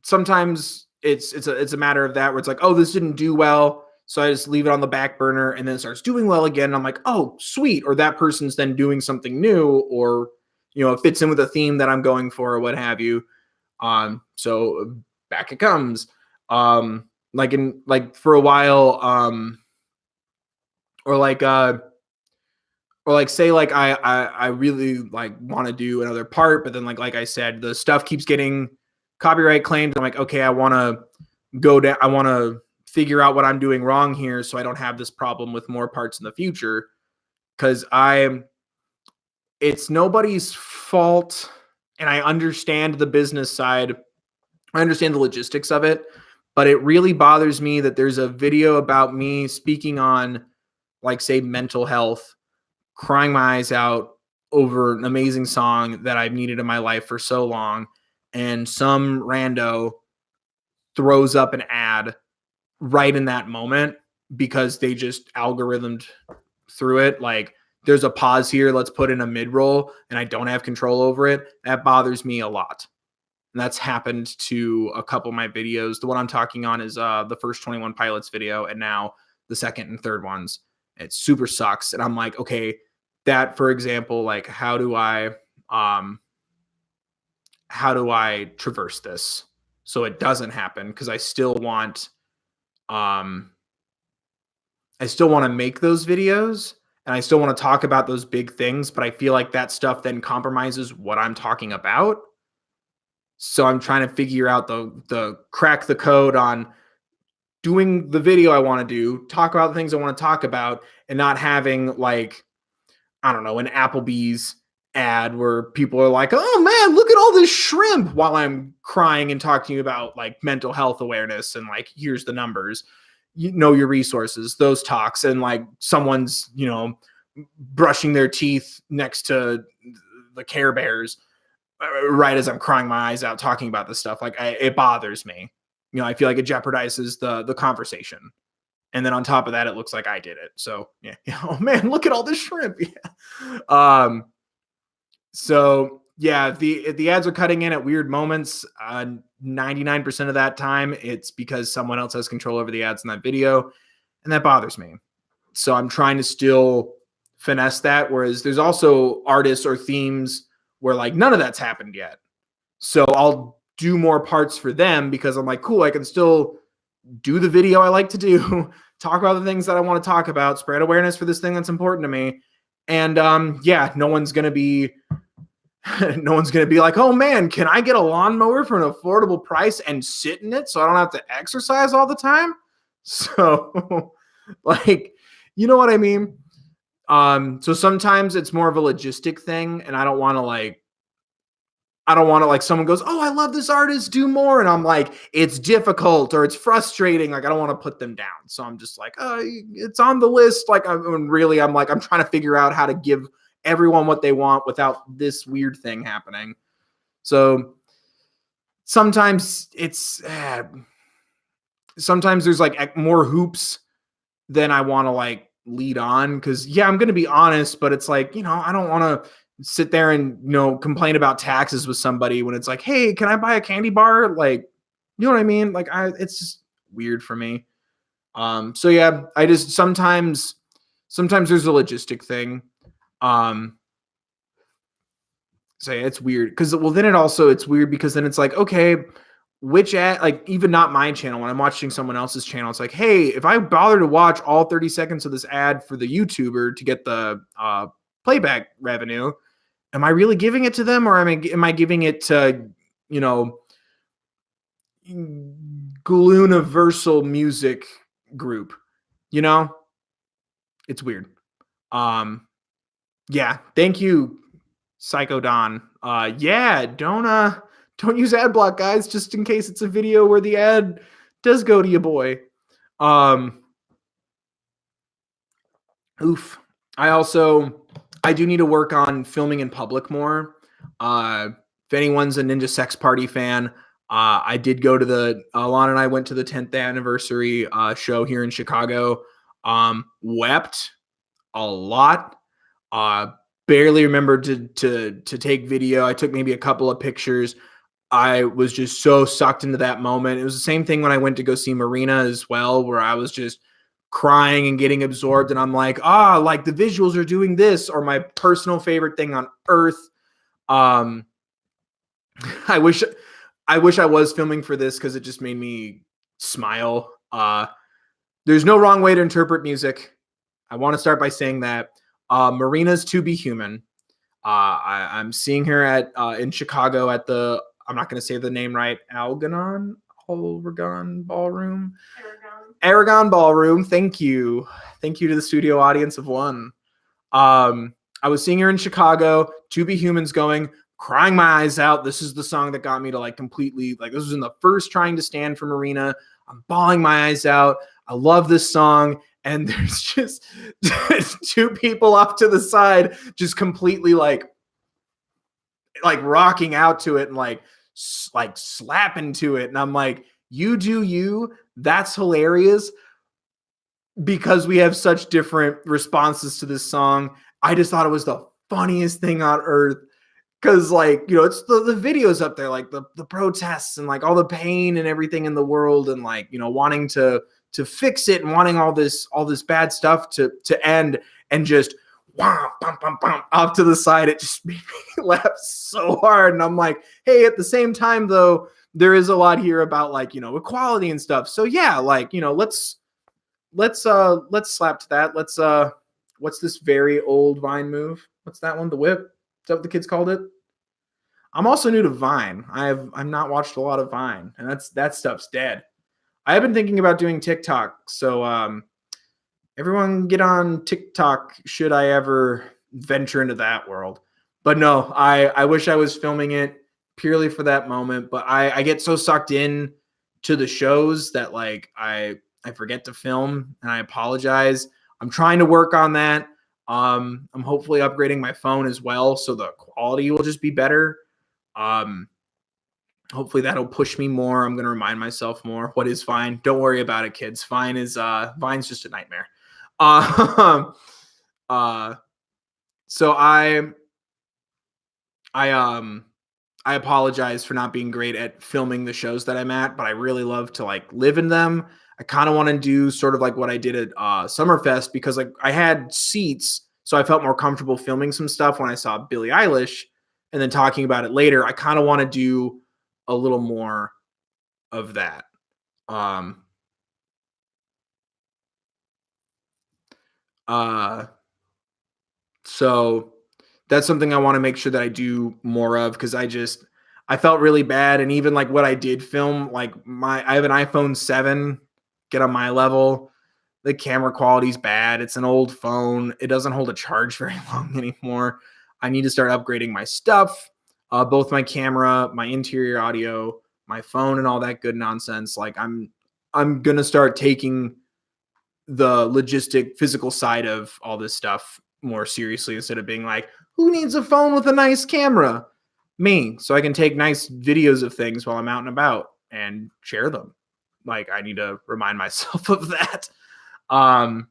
Sometimes it's a matter of that, where it's like, oh, this didn't do well, so I just leave it on the back burner, and then it starts doing well again. And I'm like, oh, sweet. Or that person's then doing something new, or it fits in with a theme that I'm going for, or what have you. So back it comes. Like for a while, or like say like I really like want to do another part, but then like I said, the stuff keeps getting copyright claimed. I'm like, okay, I want to go down. I want to figure out what I'm doing wrong here, so I don't have this problem with more parts in the future. Because it's nobody's fault, and I understand the business side. I understand the logistics of it, but it really bothers me that there's a video about me speaking on, like, say, mental health, crying my eyes out over an amazing song that I've needed in my life for so long, and some rando throws up an ad right in that moment because they just algorithmed through it. Like, there's a pause here, let's put in a mid-roll, and I don't have control over it. That bothers me a lot. And that's happened to a couple of my videos. The one I'm talking on is the first 21 Pilots video, and now the second and third ones. It super sucks. And I'm like, okay, that, for example, like, how do I traverse this so it doesn't happen? Because I still want to make those videos, and I still want to talk about those big things, but I feel like that stuff then compromises what I'm talking about. So I'm trying to figure out the crack the code on doing the video I want to do, talk about the things I want to talk about, and not having, like, I don't know, an Applebee's ad where people are like, oh man, look at all this shrimp, while I'm crying and talking about like mental health awareness and like, here's the numbers, know your resources, those talks, and like someone's, brushing their teeth next to the Care Bears right as I'm crying my eyes out talking about this stuff. Like, it bothers me. I feel like it jeopardizes the conversation. And then on top of that, it looks like I did it. So yeah. Oh man, look at all this shrimp. Yeah. So yeah, the ads are cutting in at weird moments. 99% of that time, it's because someone else has control over the ads in that video, and that bothers me. So I'm trying to still finesse that. Whereas there's also artists or themes where like none of that's happened yet. So I'll do more parts for them because I'm like, cool, I can still do the video I like to do, talk about the things that I want to talk about, spread awareness for this thing that's important to me. And yeah, no one's gonna be like, oh man, can I get a lawnmower for an affordable price and sit in it so I don't have to exercise all the time? So like, you know what I mean? So sometimes it's more of a logistic thing, and I don't want to like someone goes, oh, I love this artist, do more. And I'm like, it's difficult or it's frustrating. Like, I don't want to put them down. So I'm just like, oh, it's on the list. Like, I'm trying to figure out how to give everyone what they want without this weird thing happening. So sometimes sometimes there's like more hoops than I want to like lead on. Cause yeah, I'm going to be honest, but it's like, I don't want to sit there and complain about taxes with somebody when it's like, hey, can I buy a candy bar? Like, you know what I mean? Like, it's just weird for me. So yeah, I just sometimes there's a logistic thing. So yeah, it's weird because then it's weird because then it's like, okay, which ad, like even not my channel, when I'm watching someone else's channel, it's like, hey, if I bother to watch all 30 seconds of this ad for the YouTuber to get the playback revenue, am I really giving it to them, or am I giving it to, Glooniversal music group? It's weird. Yeah. Thank you, Psycho Don. Yeah, don't use ad block, guys, just in case it's a video where the ad does go to your boy. Oof. I do need to work on filming in public more. If anyone's a Ninja Sex Party fan, I did go to Alana and I went to the 10th anniversary show here in Chicago. Wept a lot. Barely remembered to take video. I took maybe a couple of pictures. I was just so sucked into that moment. It was the same thing when I went to go see Marina as well, where I was just crying and getting absorbed. And I'm like, like the visuals are doing this, or my personal favorite thing on earth. I wish I was filming for this because it just made me smile. There's no wrong way to interpret music. I want to start by saying that Marina's To Be Human. I'm seeing her in Chicago at the, I'm not going to say the name right, Aragon Ballroom. Aragon Ballroom. Thank you to the studio audience of one. I was seeing her in Chicago. To Be Human's going, crying my eyes out. This is the song that got me to like completely, like, this was in the first Trying to Stand for Marina. I'm bawling my eyes out. I love this song. And there's just two people off to the side, just completely like rocking out to it and like slapping to it. And I'm like, you do you. That's hilarious, because we have such different responses to this song. I just thought it was the funniest thing on earth. Cause like, it's the videos up there, like the protests and like all the pain and everything in the world, and like, wanting to fix it and wanting all this bad stuff to end, and just wow, bum, bum, bum, off to the side. It just made me laugh so hard. And I'm like, hey, at the same time though, there is a lot here about like, equality and stuff. So yeah, like, let's slap to that. Let's what's this very old Vine move? What's that one? The whip? Is that what the kids called it? I'm also new to Vine. I've not watched a lot of Vine, and that stuff's dead. I have been thinking about doing TikTok. So everyone get on TikTok should I ever venture into that world. But no, I wish I was filming it purely for that moment. But I get so sucked in to the shows that like I forget to film, and I apologize. I'm trying to work on that. I'm hopefully upgrading my phone as well, so the quality will just be better. hopefully that'll push me more. I'm gonna remind myself more what is fine. Don't worry about it, kids. Vine's just a nightmare. Uh, uh, so I um I apologize for not being great at filming the shows that I'm at, but I really love to like live in them. I kind of want to do sort of like what I did at Summerfest, because like I had seats, so I felt more comfortable filming some stuff when I saw Billie Eilish and then talking about it later. I kind of want to do a little more of that. Um uh so that's something I want to make sure that I do more of, because I felt really bad. And even like what I did film, like I have an iPhone 7, get on my level. The camera quality's bad. It's an old phone. It doesn't hold a charge very long anymore. I need to start upgrading my stuff, both my camera, my interior audio, my phone, and all that good nonsense. Like I'm gonna start taking the logistic physical side of all this stuff more seriously, instead of being like, who needs a phone with a nice camera? Me, so I can take nice videos of things while I'm out and about and share them. Like, I need to remind myself of that. um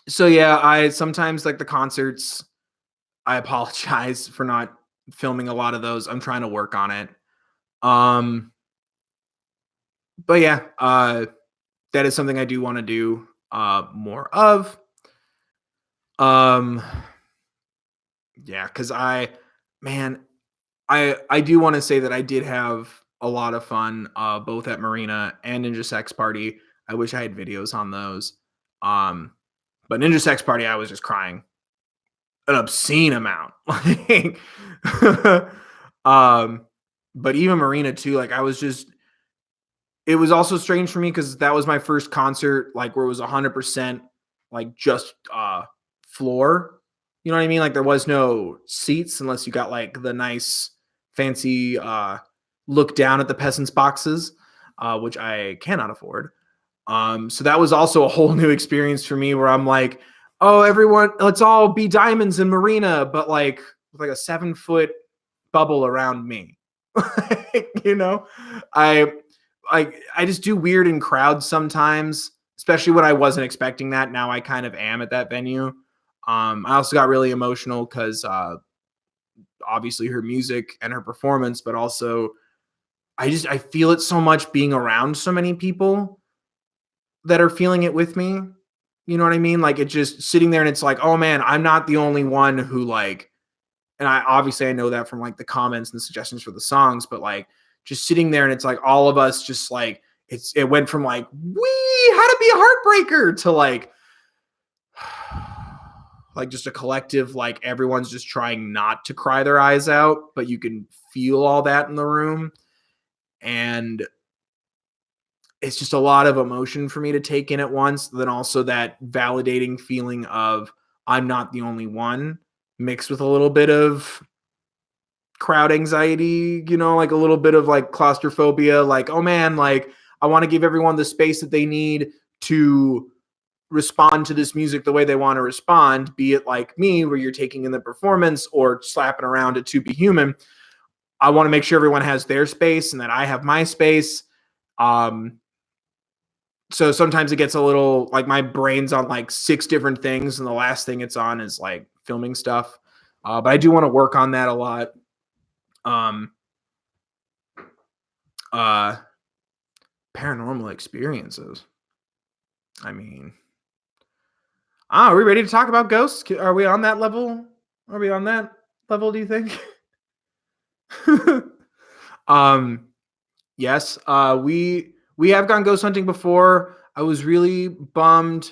so yeah, I sometimes like the concerts, I apologize for not filming a lot of those. I'm trying to work on it. um but yeah, that is something I do want to do more of. um Yeah, because man, I do want to say that I did have a lot of fun, both at Marina and Ninja Sex Party. I wish I had videos on those. Um, but Ninja Sex Party, I was just crying an obscene amount. Like, um, but even Marina too. Like, I was just. It was also strange for me because that was my first concert, like where it was 100% like just floor. You know what I mean? Like, there was no seats unless you got like the nice fancy look down at the peasants boxes, which I cannot afford. So that was also a whole new experience for me, where I'm like, oh, everyone, let's all be diamonds in Marina, but like with like a 7 foot bubble around me. you know, I I just do weird in crowds sometimes, especially when I wasn't expecting that. Now I kind of am at that venue. I also got really emotional because obviously her music and her performance, but also I feel it so much being around so many people that are feeling it with me. You know what I mean? Like, it just sitting there and it's like, oh man, I'm not the only one who like, and I know that from like the comments and the suggestions for the songs, but like just sitting there and it's like all of us just like, it went from like, we how to be a heartbreaker to like just a collective, like everyone's just trying not to cry their eyes out, but you can feel all that in the room. And it's just a lot of emotion for me to take in at once. Then also that validating feeling of I'm not the only one, mixed with a little bit of crowd anxiety, like a little bit of like claustrophobia, like, oh man, like I want to give everyone the space that they need to respond to this music the way they want to respond, be it like me, where you're taking in the performance or slapping around it to be human. I want to make sure everyone has their space and that I have my space. Um, so sometimes it gets a little like my brain's on like 6 different things, and the last thing it's on is like filming stuff. But I do want to work on that a lot. Um, uh, Paranormal experiences. I mean, are we ready to talk about ghosts? Are we on that level? Are we on that level, do you think? um, yes. We have gone ghost hunting before. I was really bummed.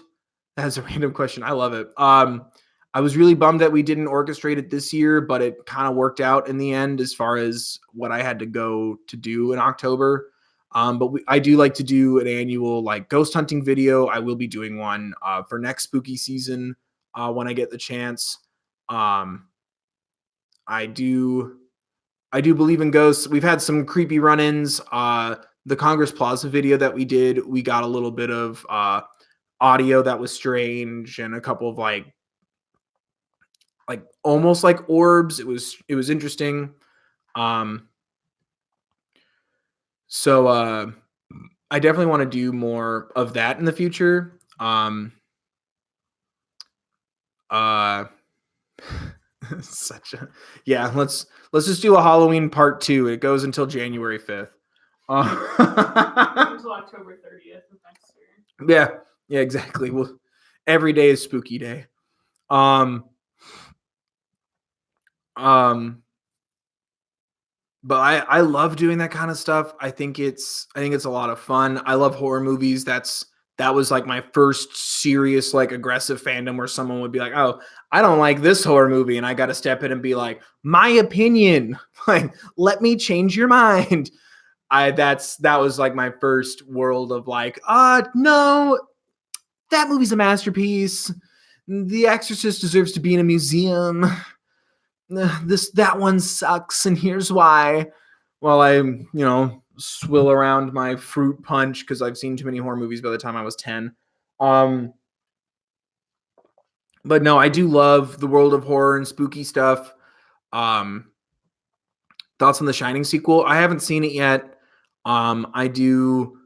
That's a random question. I love it. I was really bummed that we didn't orchestrate it this year, but it kind of worked out in the end as far as what I had to go to do in October. But I do like to do an annual like ghost hunting video. I will be doing one for next spooky season when I get the chance. Um, I do I do believe in ghosts. We've had some creepy run-ins. The Congress Plaza video that we did, we got a little bit of audio that was strange and a couple of like almost like orbs. It was interesting. Um, So I definitely want to do more of that in the future. Uh such a yeah, let's just do a Halloween part 2. It goes until January 5th. Until October 30th of next year. Yeah, exactly. Well, every day is spooky day. Um um but I love doing that kind of stuff. I think it's a lot of fun. I love horror movies. That was like my first serious like aggressive fandom where someone would be like, "Oh, I don't like this horror movie," and I got to step in and be like, "My opinion." Like, let me change your mind. That was like my first world of like, no, that movie's a masterpiece. The Exorcist deserves to be in a museum. That one sucks, and here's why. While I, swill around my fruit punch because I've seen too many horror movies by the time I was 10. But no, I do love the world of horror and spooky stuff. Um, Thoughts on the Shining sequel? I haven't seen it yet. I do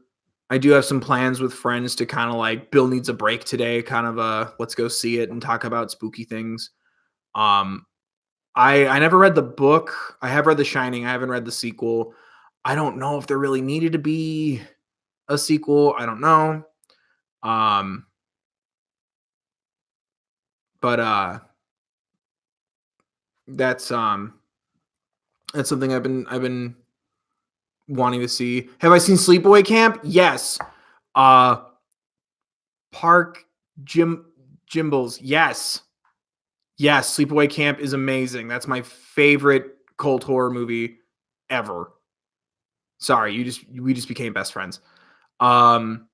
have some plans with friends to kind of like Bill needs a break today, kind of let's go see it and talk about spooky things. Um, I never read the book. I have read The Shining. I haven't read the sequel. I don't know if there really needed to be a sequel. I don't know. Um, but that's that's something I've been wanting to see. Have I seen Sleepaway Camp? Yes. Uh Park Jimbles. Yes. Yes, Sleepaway Camp is amazing. That's my favorite cult horror movie ever. Sorry, we just became best friends. Um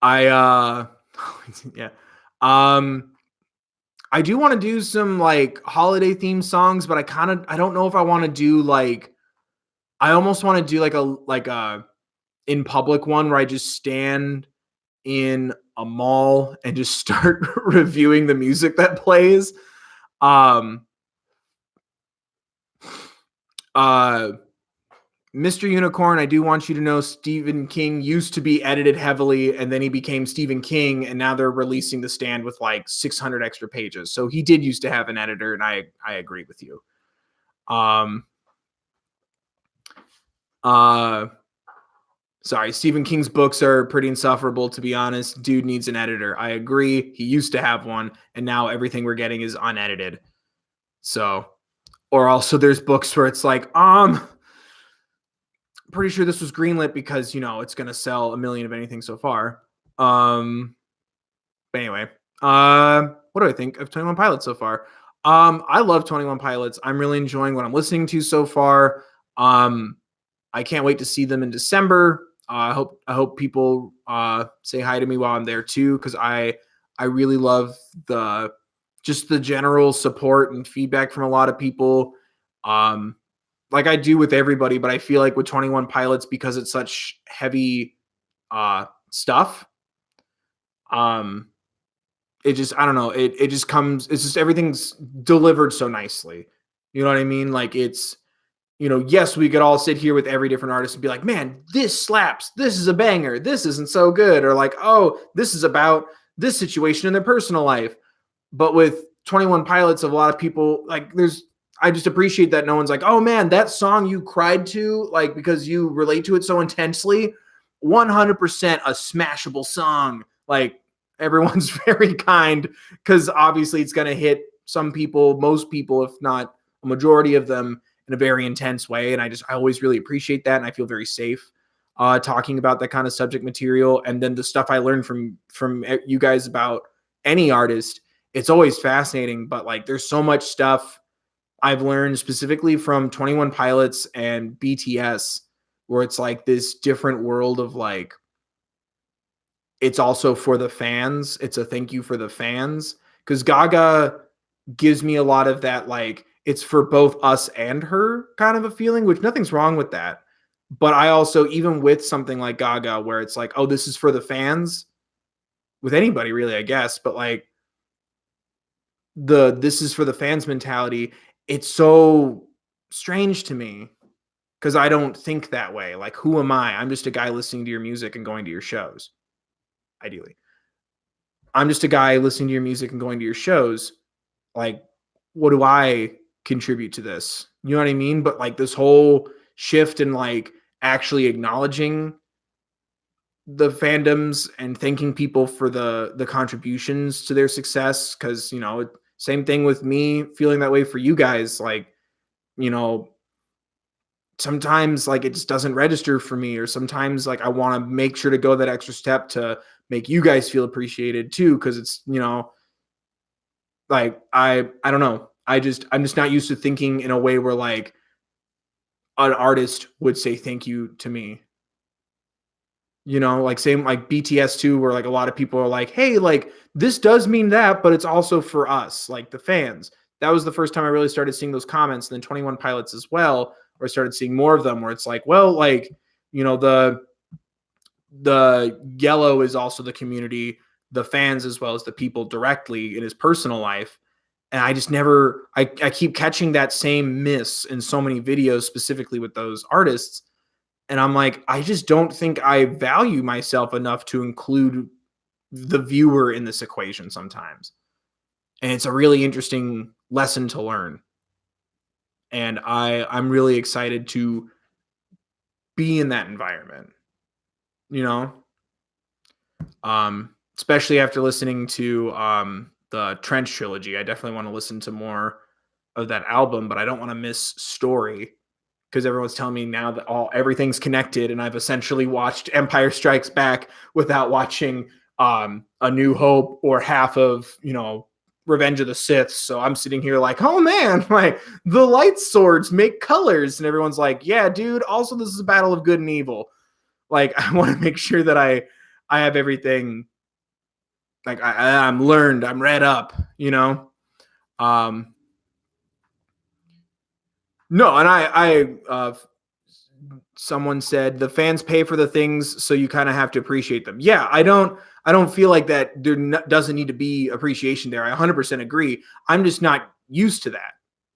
I yeah. Um I do want to do some like holiday themed songs, but I don't know if I want to do like I almost want to do like a in public one where I just stand in a mall and just start reviewing the music that plays. Um uh Mr. Unicorn, I do want you to know Stephen King used to be edited heavily and then he became Stephen King and now they're releasing The Stand with like 600 extra pages. So he did used to have an editor and I agree with you. Um uh Sorry, Stephen King's books are pretty insufferable to be honest. Dude needs an editor. I agree. He used to have one and now everything we're getting is unedited. So, or also there's books where it's like, pretty sure this was greenlit because it's gonna sell a million of anything so far. But anyway, what do I think of 21 Pilots so far? I love 21 Pilots. I'm really enjoying what I'm listening to so far. I can't wait to see them in December. I hope people say hi to me while I'm there too, because I really love the general support and feedback from a lot of people. Like I do with everybody, but I feel like with 21 Pilots, because it's such heavy stuff, um, it just I don't know, it just comes, it's just everything's delivered so nicely. You know what I mean? Like it's yes, we could all sit here with every different artist and be like, man, this slaps, this is a banger, this isn't so good, or like, oh, this is about this situation in their personal life. But with 21 Pilots, of a lot of people, like I just appreciate that no one's like, oh man, that song you cried to, like because you relate to it so intensely, 100% a smashable song. Like everyone's very kind because obviously it's going to hit some people, most people, if not a majority of them, in a very intense way. And I always really appreciate that. And I feel very safe talking about that kind of subject material. And then the stuff I learned from you guys about any artist, it's always fascinating. But like there's so much stuff I've learned specifically from 21 Pilots and BTS, where it's like this different world of like, it's also for the fans. It's a thank you for the fans. Because Gaga gives me a lot of that, like, it's for both us and her kind of a feeling, which nothing's wrong with that. But I also, even with something like Gaga, where it's like, oh, this is for the fans, with anybody really, I guess, but like this is for the fans mentality, it's so strange to me because I don't think that way. Like, who am I? I'm just a guy listening to your music and going to your shows. Ideally, I'm just a guy listening to your music and going to your shows. Like, what do I contribute to this? You know what I mean? But like this whole shift in like actually acknowledging the fandoms and thanking people for the contributions to their success, because same thing with me feeling that way for you guys. Like, you know sometimes like it just doesn't register for me, or sometimes like I want to make sure to go that extra step to make you guys feel appreciated too, because it's like I don't know, I'm just not used to thinking in a way where like an artist would say thank you to me. Like same like BTS too, where like a lot of people are like, hey, like this does mean that, but it's also for us, like the fans. That was the first time I really started seeing those comments. And then 21 Pilots as well, where I started seeing more of them, where it's like, well, like, the yellow is also the community, the fans, as well as the people directly in his personal life. And I just never, I keep catching that same miss in so many videos, specifically with those artists. And I'm like, I just don't think I value myself enough to include the viewer in this equation sometimes. And it's a really interesting lesson to learn. And I'm really excited to be in that environment, you know? Especially after listening to the Trench trilogy. I definitely want to listen to more of that album, but I don't want to miss Story, because everyone's telling me now that everything's connected, and I've essentially watched Empire Strikes Back without watching A New Hope or half of Revenge of the Sith. So I'm sitting here like, oh man, like the light swords make colors, and everyone's like, yeah, dude. Also, this is a battle of good and evil. Like, I want to make sure that I have everything. Like I'm learned, I'm read up, No, and someone said the fans pay for the things, so you kind of have to appreciate them. Yeah, I don't feel like that there doesn't need to be appreciation there. I 100% agree. I'm just not used to that.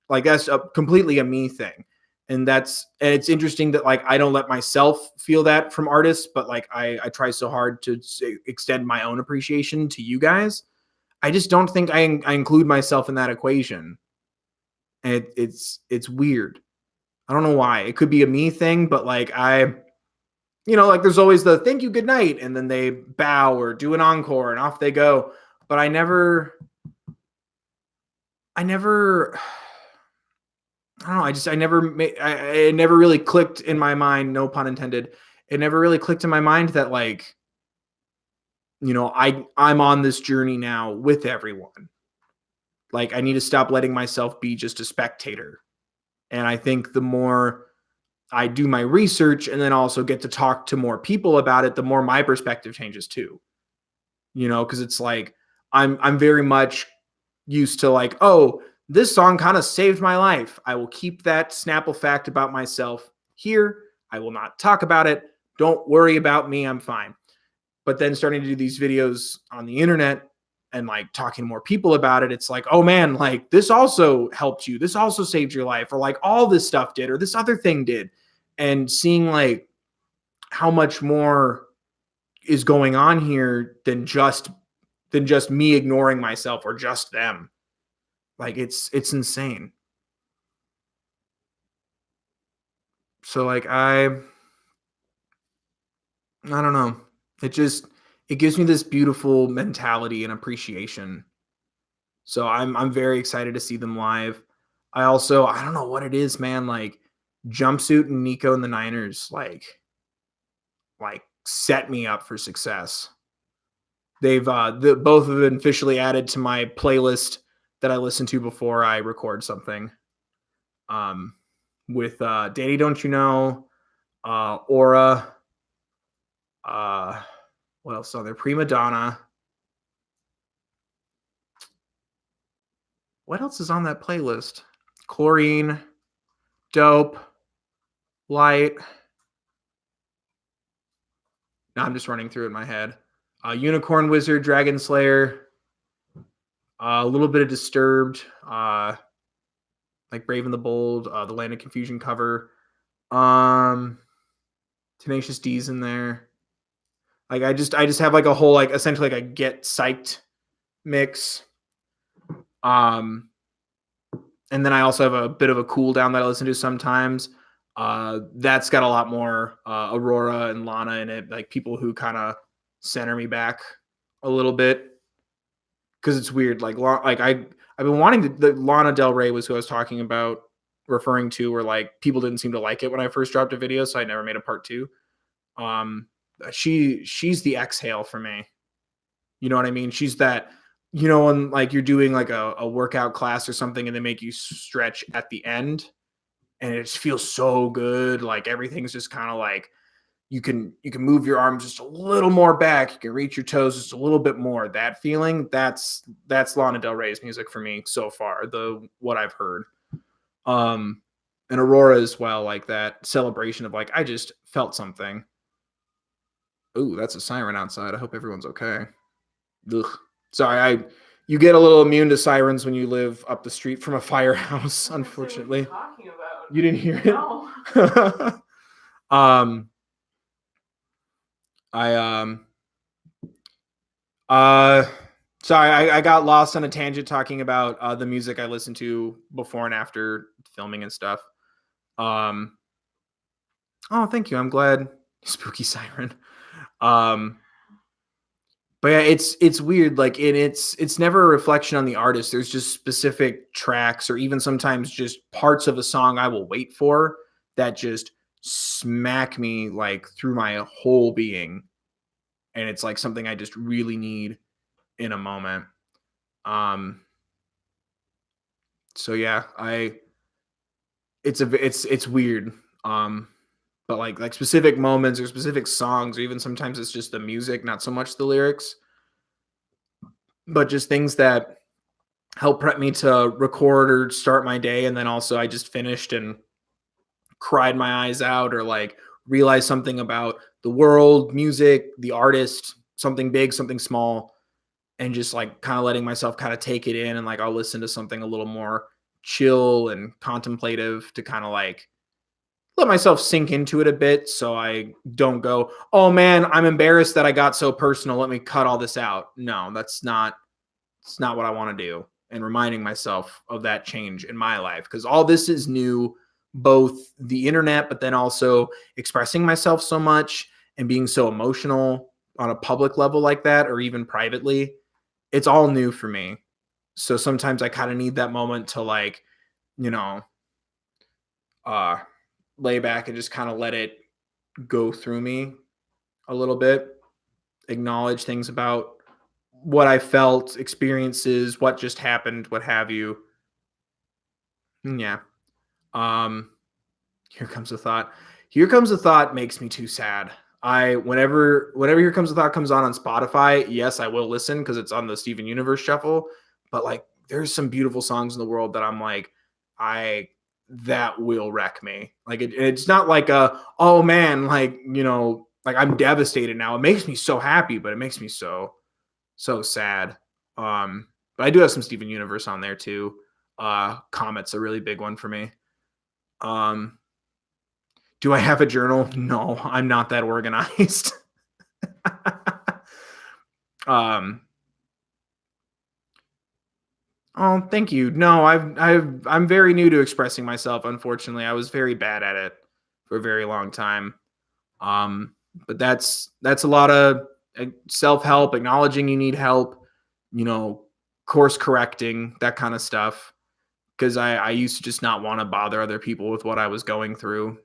Like, that's completely a me thing. And it's interesting that like I don't let myself feel that from artists, but like I try so hard to extend my own appreciation to you guys. I just don't think I include myself in that equation. And it's weird. I don't know why. It could be a me thing, but like like there's always the thank you, good night, and then they bow or do an encore and off they go. But I never I don't know. It never really clicked in my mind. No pun intended. It never really clicked in my mind that like, I'm on this journey now with everyone. Like, I need to stop letting myself be just a spectator. And I think the more I do my research and then also get to talk to more people about it, the more my perspective changes too. Because it's like I'm very much used to like, oh, this song kind of saved my life. I will keep that Snapple fact about myself here. I will not talk about it. Don't worry about me. I'm fine. But then starting to do these videos on the internet and like talking to more people about it, it's like, oh man, like this also helped you. This also saved your life, or like all this stuff did, or this other thing did. And seeing like how much more is going on here than just me ignoring myself or just them. Like it's insane. So like I don't know. It gives me this beautiful mentality and appreciation. So I'm very excited to see them live. I don't know what it is, man. Like Jumpsuit and Nico and the Niners, like set me up for success. They've both have been officially added to my playlist that I listen to before I record something. With Danny Don't You Know, Aura, what else on there? Prima Donna. What else is on that playlist? Chlorine, Dope, Light. Now I'm just running through it in my head. Unicorn Wizard, Dragon Slayer, a little bit of Disturbed, like Brave and the Bold, the Land of Confusion cover. Tenacious D's in there. Like I just have like a whole like essentially like a get psyched mix. Um, and then I also have a bit of a cool down that I listen to sometimes. That's got a lot more Aurora and Lana in it, like people who kind of center me back a little bit because it's weird. Like I've been wanting to. The Lana Del Rey was who I was talking about, referring to, where like people didn't seem to like it when I first dropped a video, so I never made a part two. Um, she's the exhale for me. You know what I mean? She's that, when like you're doing like a workout class or something and they make you stretch at the end and it just feels so good. Like everything's just kind of like you can move your arms just a little more back. You can reach your toes just a little bit more. That feeling, that's Lana Del Rey's music for me so far, the what I've heard. Um and Aurora as well, like that celebration of like I just felt something. Ooh, that's a siren outside. I hope everyone's okay. Ugh. Sorry, you get a little immune to sirens when you live up the street from a firehouse, unfortunately. What are you talking about? You didn't hear it? No. I uh sorry, I got lost on a tangent talking about the music I listened to before and after filming and stuff. Um oh, thank you. I'm glad. Spooky siren. Um But yeah, it's weird. Like it's never a reflection on the artist. There's just specific tracks or even sometimes just parts of a song I will wait for that just smack me like through my whole being. And it's like something I just really need in a moment. Um so yeah, it's weird. But like specific moments or specific songs or even sometimes it's just the music, not so much the lyrics, but just things that help prep me to record or start my day. And then also I just finished and cried my eyes out or like realized something about the world, music, the artist, something big, something small, and just like kind of letting myself kind of take it in. And like I'll listen to something a little more chill and contemplative to kind of like let myself sink into it a bit so I don't go, oh man, I'm embarrassed that I got so personal. Let me cut all this out. No, it's not what I want to do. And reminding myself of that change in my life because all this is new, both the internet, but then also expressing myself so much and being so emotional on a public level like that, or even privately. It's all new for me. So sometimes I kind of need that moment to like, you know, uh, lay back and just kind of let it go through me a little bit, acknowledge things about what I felt, experiences, what just happened, what have you. Yeah. Um, Here Comes a Thought. Here Comes a Thought makes me too sad. I whenever Here Comes a Thought comes on Spotify, yes, I will listen because it's on the Steven Universe shuffle. But like, there's some beautiful songs in the world that I'm like, I that will wreck me. Like it's not like a oh man, like like I'm devastated now. It makes me so happy, but it makes me so sad. But I do have some Steven Universe on there too. Comet's a really big one for me. Um, do I have a journal? No, I'm not that organized. um, oh, thank you. No, I'm very new to expressing myself. Unfortunately, I was very bad at it for a very long time. Um, but that's a lot of self help, acknowledging you need help, you know, course correcting, that kind of stuff. Because I used to just not want to bother other people with what I was going through,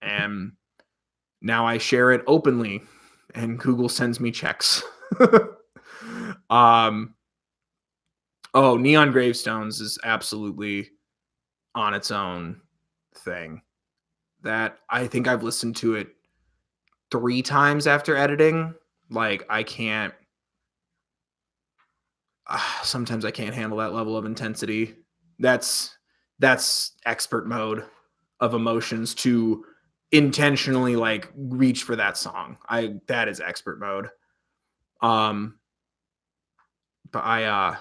and now I share it openly, and Google sends me checks. um, oh, Neon Gravestones is absolutely on its own thing. That I think I've listened to it 3 times after editing. Like I can't. Sometimes I can't handle that level of intensity. That's that's expert mode of emotions to intentionally like reach for that song. That is expert mode. Um, but I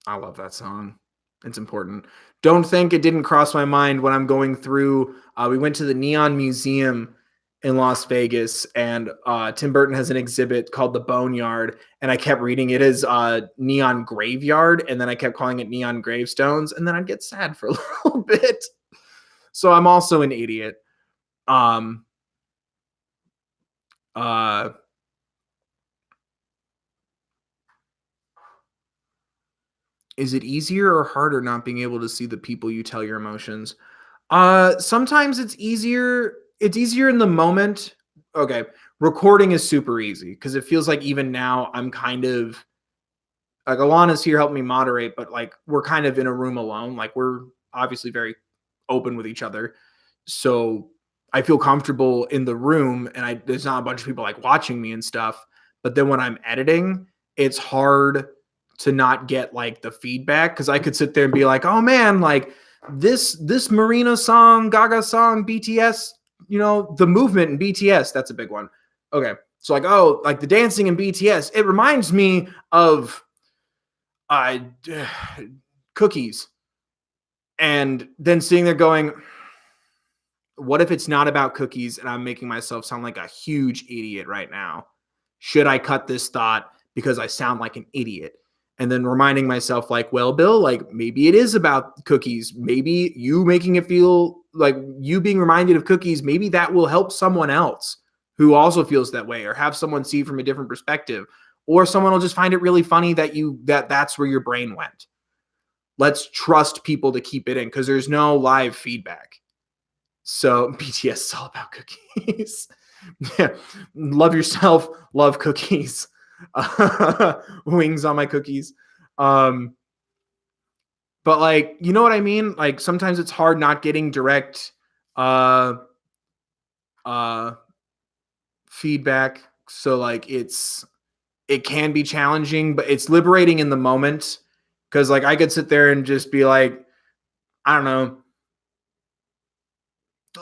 love that song. It's important. Don't think it didn't cross my mind when I'm going through. We went to the Neon Museum in Las Vegas, and Tim Burton has an exhibit called the Boneyard, and I kept reading it as Neon Graveyard, and then I kept calling it Neon Gravestones, and then I'd get sad for a little bit. So I'm also an idiot. Um, uh, is it easier or harder not being able to see the people you tell your emotions? Sometimes it's easier. It's easier in the moment. Okay, recording is super easy because it feels like even now I'm kind of like Alana's here helping me moderate, but like we're kind of in a room alone. Like we're obviously very open with each other, so I feel comfortable in the room, and there's not a bunch of people like watching me and stuff. But then when I'm editing, it's hard to not get like the feedback because I could sit there and be like, oh man, like this Marina song, Gaga song, BTS, the movement in BTS, that's a big one. Okay. So like, oh, like the dancing in BTS, it reminds me of uh cookies. And then sitting there going, what if it's not about cookies and I'm making myself sound like a huge idiot right now? Should I cut this thought because I sound like an idiot? And then reminding myself, like, well, Bill, like maybe it is about cookies. Maybe you making it feel like you being reminded of cookies, maybe that will help someone else who also feels that way, or have someone see from a different perspective. Or someone will just find it really funny that's where your brain went. Let's trust people to keep it in because there's no live feedback. So BTS is all about cookies. Yeah. Love yourself, love cookies. Wings on my cookies. But like, you know what I mean? Like sometimes it's hard not getting direct feedback. So like it can be challenging, but it's liberating in the moment. Cause like I could sit there and just be like, I don't know,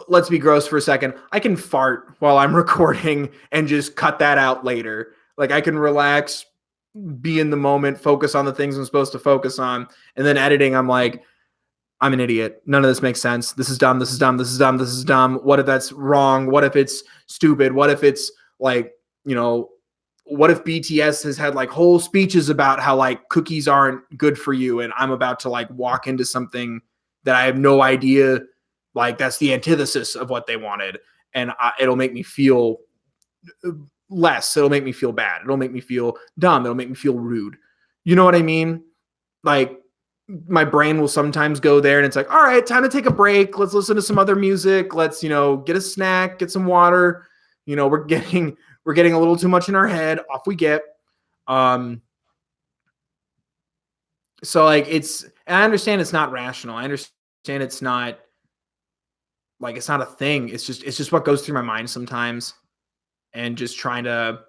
let's be gross for a second. I can fart while I'm recording and just cut that out later. Like I can relax, be in the moment, focus on the things I'm supposed to focus on. And then editing, I'm like, I'm an idiot. None of this makes sense. This is dumb. This is dumb. This is dumb. This is dumb. What if that's wrong? What if it's stupid? What if it's like, what if BTS has had like whole speeches about how like cookies aren't good for you, and I'm about to like walk into something that I have no idea, like that's the antithesis of what they wanted, and it'll make me feel less. It'll make me feel bad. It'll make me feel dumb. It'll make me feel rude. You know what I mean? Like my brain will sometimes go there and it's like, all right, time to take a break. Let's listen to some other music. Let's, get a snack, get some water. We're getting a little too much in our head. Off we get. So like and I understand it's not rational. I understand it's not like, it's not a thing. It's just what goes through my mind sometimes, and just trying to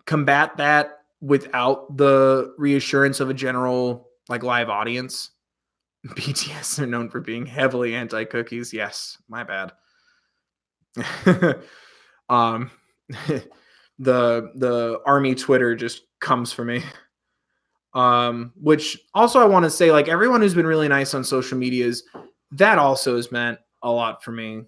combat that without the reassurance of a general like live audience. BTS are known for being heavily anti-cookies. Yes, my bad. The army Twitter just comes for me. Which also I want to say, like, everyone who's been really nice on social medias, that also has meant a lot for me.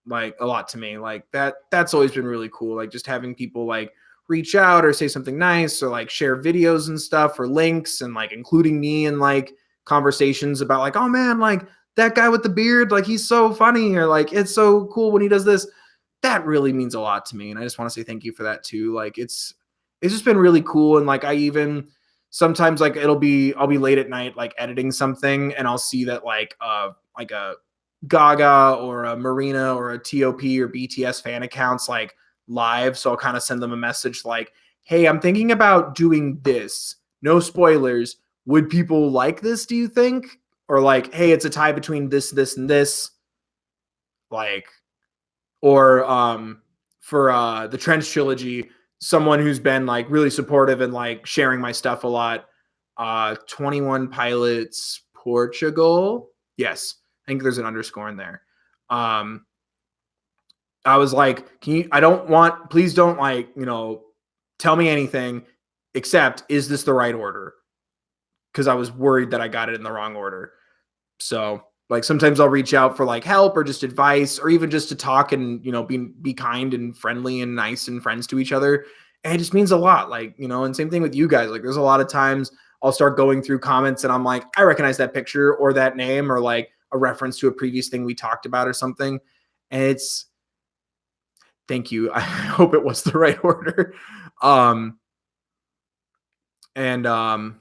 Like a lot to me. Like that's always been really cool. Like just having people like reach out or say something nice, or like share videos and stuff or links, and like including me in like conversations about like, oh man, like that guy with the beard, like he's so funny, or like it's so cool when he does this. That really means a lot to me, and I just want to say thank you for that too. Like it's just been really cool. And like I even sometimes like I'll be late at night like editing something, and I'll see that like a Gaga or a Marina or a TOP or BTS fan accounts like live. So I'll kind of send them a message like, hey, I'm thinking about doing this. No spoilers. Would people like this, do you think? Or like, hey, it's a tie between this, and this. Like, or for the Trench trilogy, someone who's been like really supportive and like sharing my stuff a lot. 21 Pilots Portugal. Yes. I think there's an underscore in there. I was like, please don't like, tell me anything except, is this the right order? because I was worried that I got it in the wrong order. So like sometimes I'll reach out for like help or just advice or even just to talk and, you know, be kind and friendly and nice and friends to each other. And it just means a lot. Like, you know, and same thing with you guys. Like there's a lot of times I'll start going through comments and I'm like, I recognize that picture or that name or like a reference to a previous thing we talked about or something. And it's thank you. I hope it was the right order. Um and and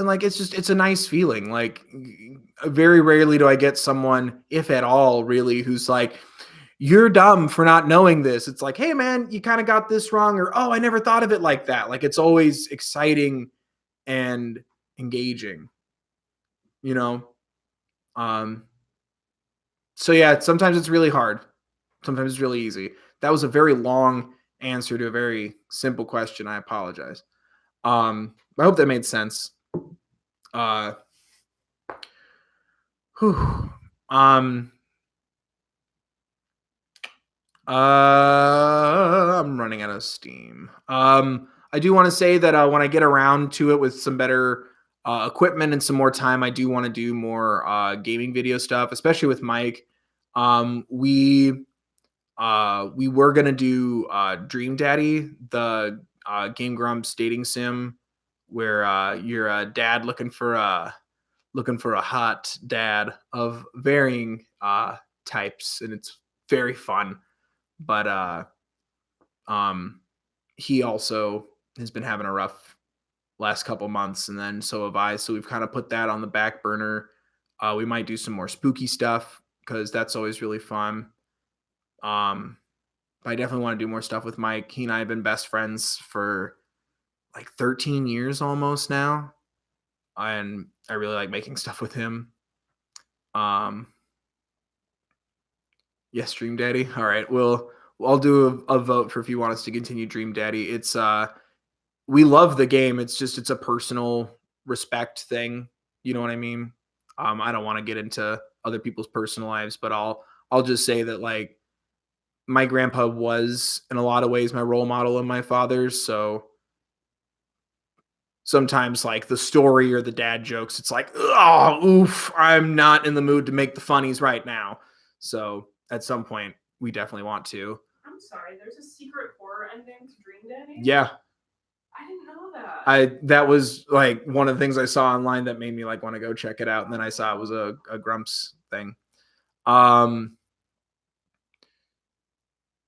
like it's a nice feeling. Like very rarely do I get someone, if at all, really, who's like, you're dumb for not knowing this. It's like, hey man, you kind of got this wrong, or oh, I never thought of it like that. Like it's always exciting and engaging, you know. Um so yeah, sometimes it's really hard. Sometimes it's really easy. That was a very long answer to a very simple question. I apologize. I hope that made sense. Uh whew. Um I'm running out of steam. I do want to say that when I get around to it with some better equipment and some more time, I do want to do more gaming video stuff, especially with Mike. We were gonna do Dream Daddy, the Game Grumps dating sim, where you're a dad looking for a hot dad of varying types, and it's very fun. But um, he also has been having a rough last couple months, and then so have I. So we've kind of put that on the back burner. We might do some more spooky stuff because that's always really fun. Um, but I definitely want to do more stuff with Mike. He and I have been best friends for like 13 years almost now, and I really like making stuff with him. Um, yes, Dream Daddy. All right, I'll do a vote for if you want us to continue Dream Daddy. It's we love the game. It's a personal respect thing. You know what I mean? I don't want to get into other people's personal lives, but I'll just say that like my grandpa was in a lot of ways my role model and my father's. So sometimes like the story or the dad jokes, it's like, oh, oof, I'm not in the mood to make the funnies right now. So at some point, we definitely want to. I'm sorry, there's a secret horror ending to Dream Daddy? Yeah. I didn't know that. That was like one of the things I saw online that made me like want to go check it out. And then I saw it was a Grumps thing.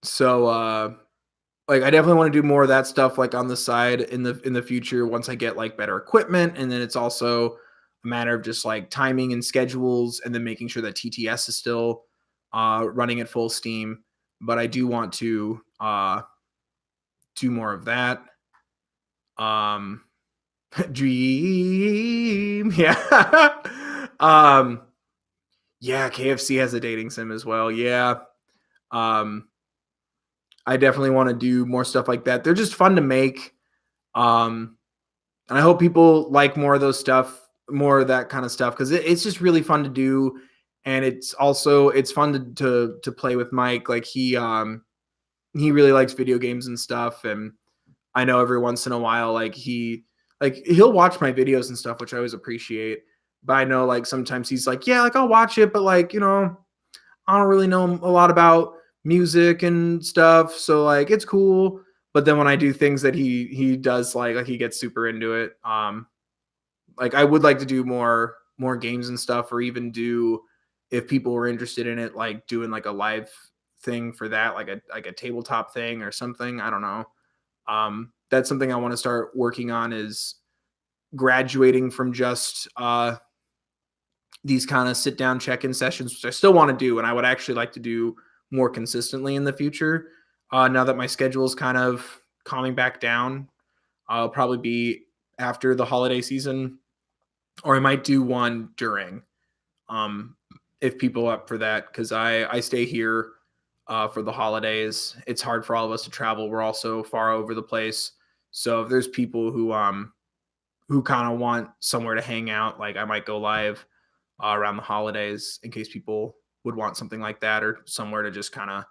So like I definitely want to do more of that stuff like on the side in the future once I get like better equipment. And then it's also a matter of just like timing and schedules and then making sure that TTS is still running at full steam. But I do want to do more of that. Dream. Yeah. Yeah, KFC has a dating sim as well. Yeah. I definitely want to do more stuff like that. They're just fun to make. And I hope people like more of those stuff, more of that kind of stuff, because it's just really fun to do. And it's fun to play with Mike. Like he really likes video games and stuff. And I know every once in a while, like he'll watch my videos and stuff, which I always appreciate. But I know like sometimes he's like, yeah, like I'll watch it, but like, you know, I don't really know a lot about music and stuff. So like it's cool. But then when I do things that he does like he gets super into it. Like I would like to do more games and stuff, or even do if people were interested in it, like doing like a live thing for that, like a tabletop thing or something. I don't know. That's something I want to start working on is graduating from just these kind of sit down check-in sessions, which I still want to do, and I would actually like to do more consistently in the future. Now that my schedule is kind of calming back down, I'll probably be after the holiday season, or I might do one during, if people are up for that, because I stay here for the holidays. It's hard for all of us to travel. We're also far over the place. So if there's people who kind of want somewhere to hang out, like I might go live around the holidays in case people would want something like that, or somewhere to just kind of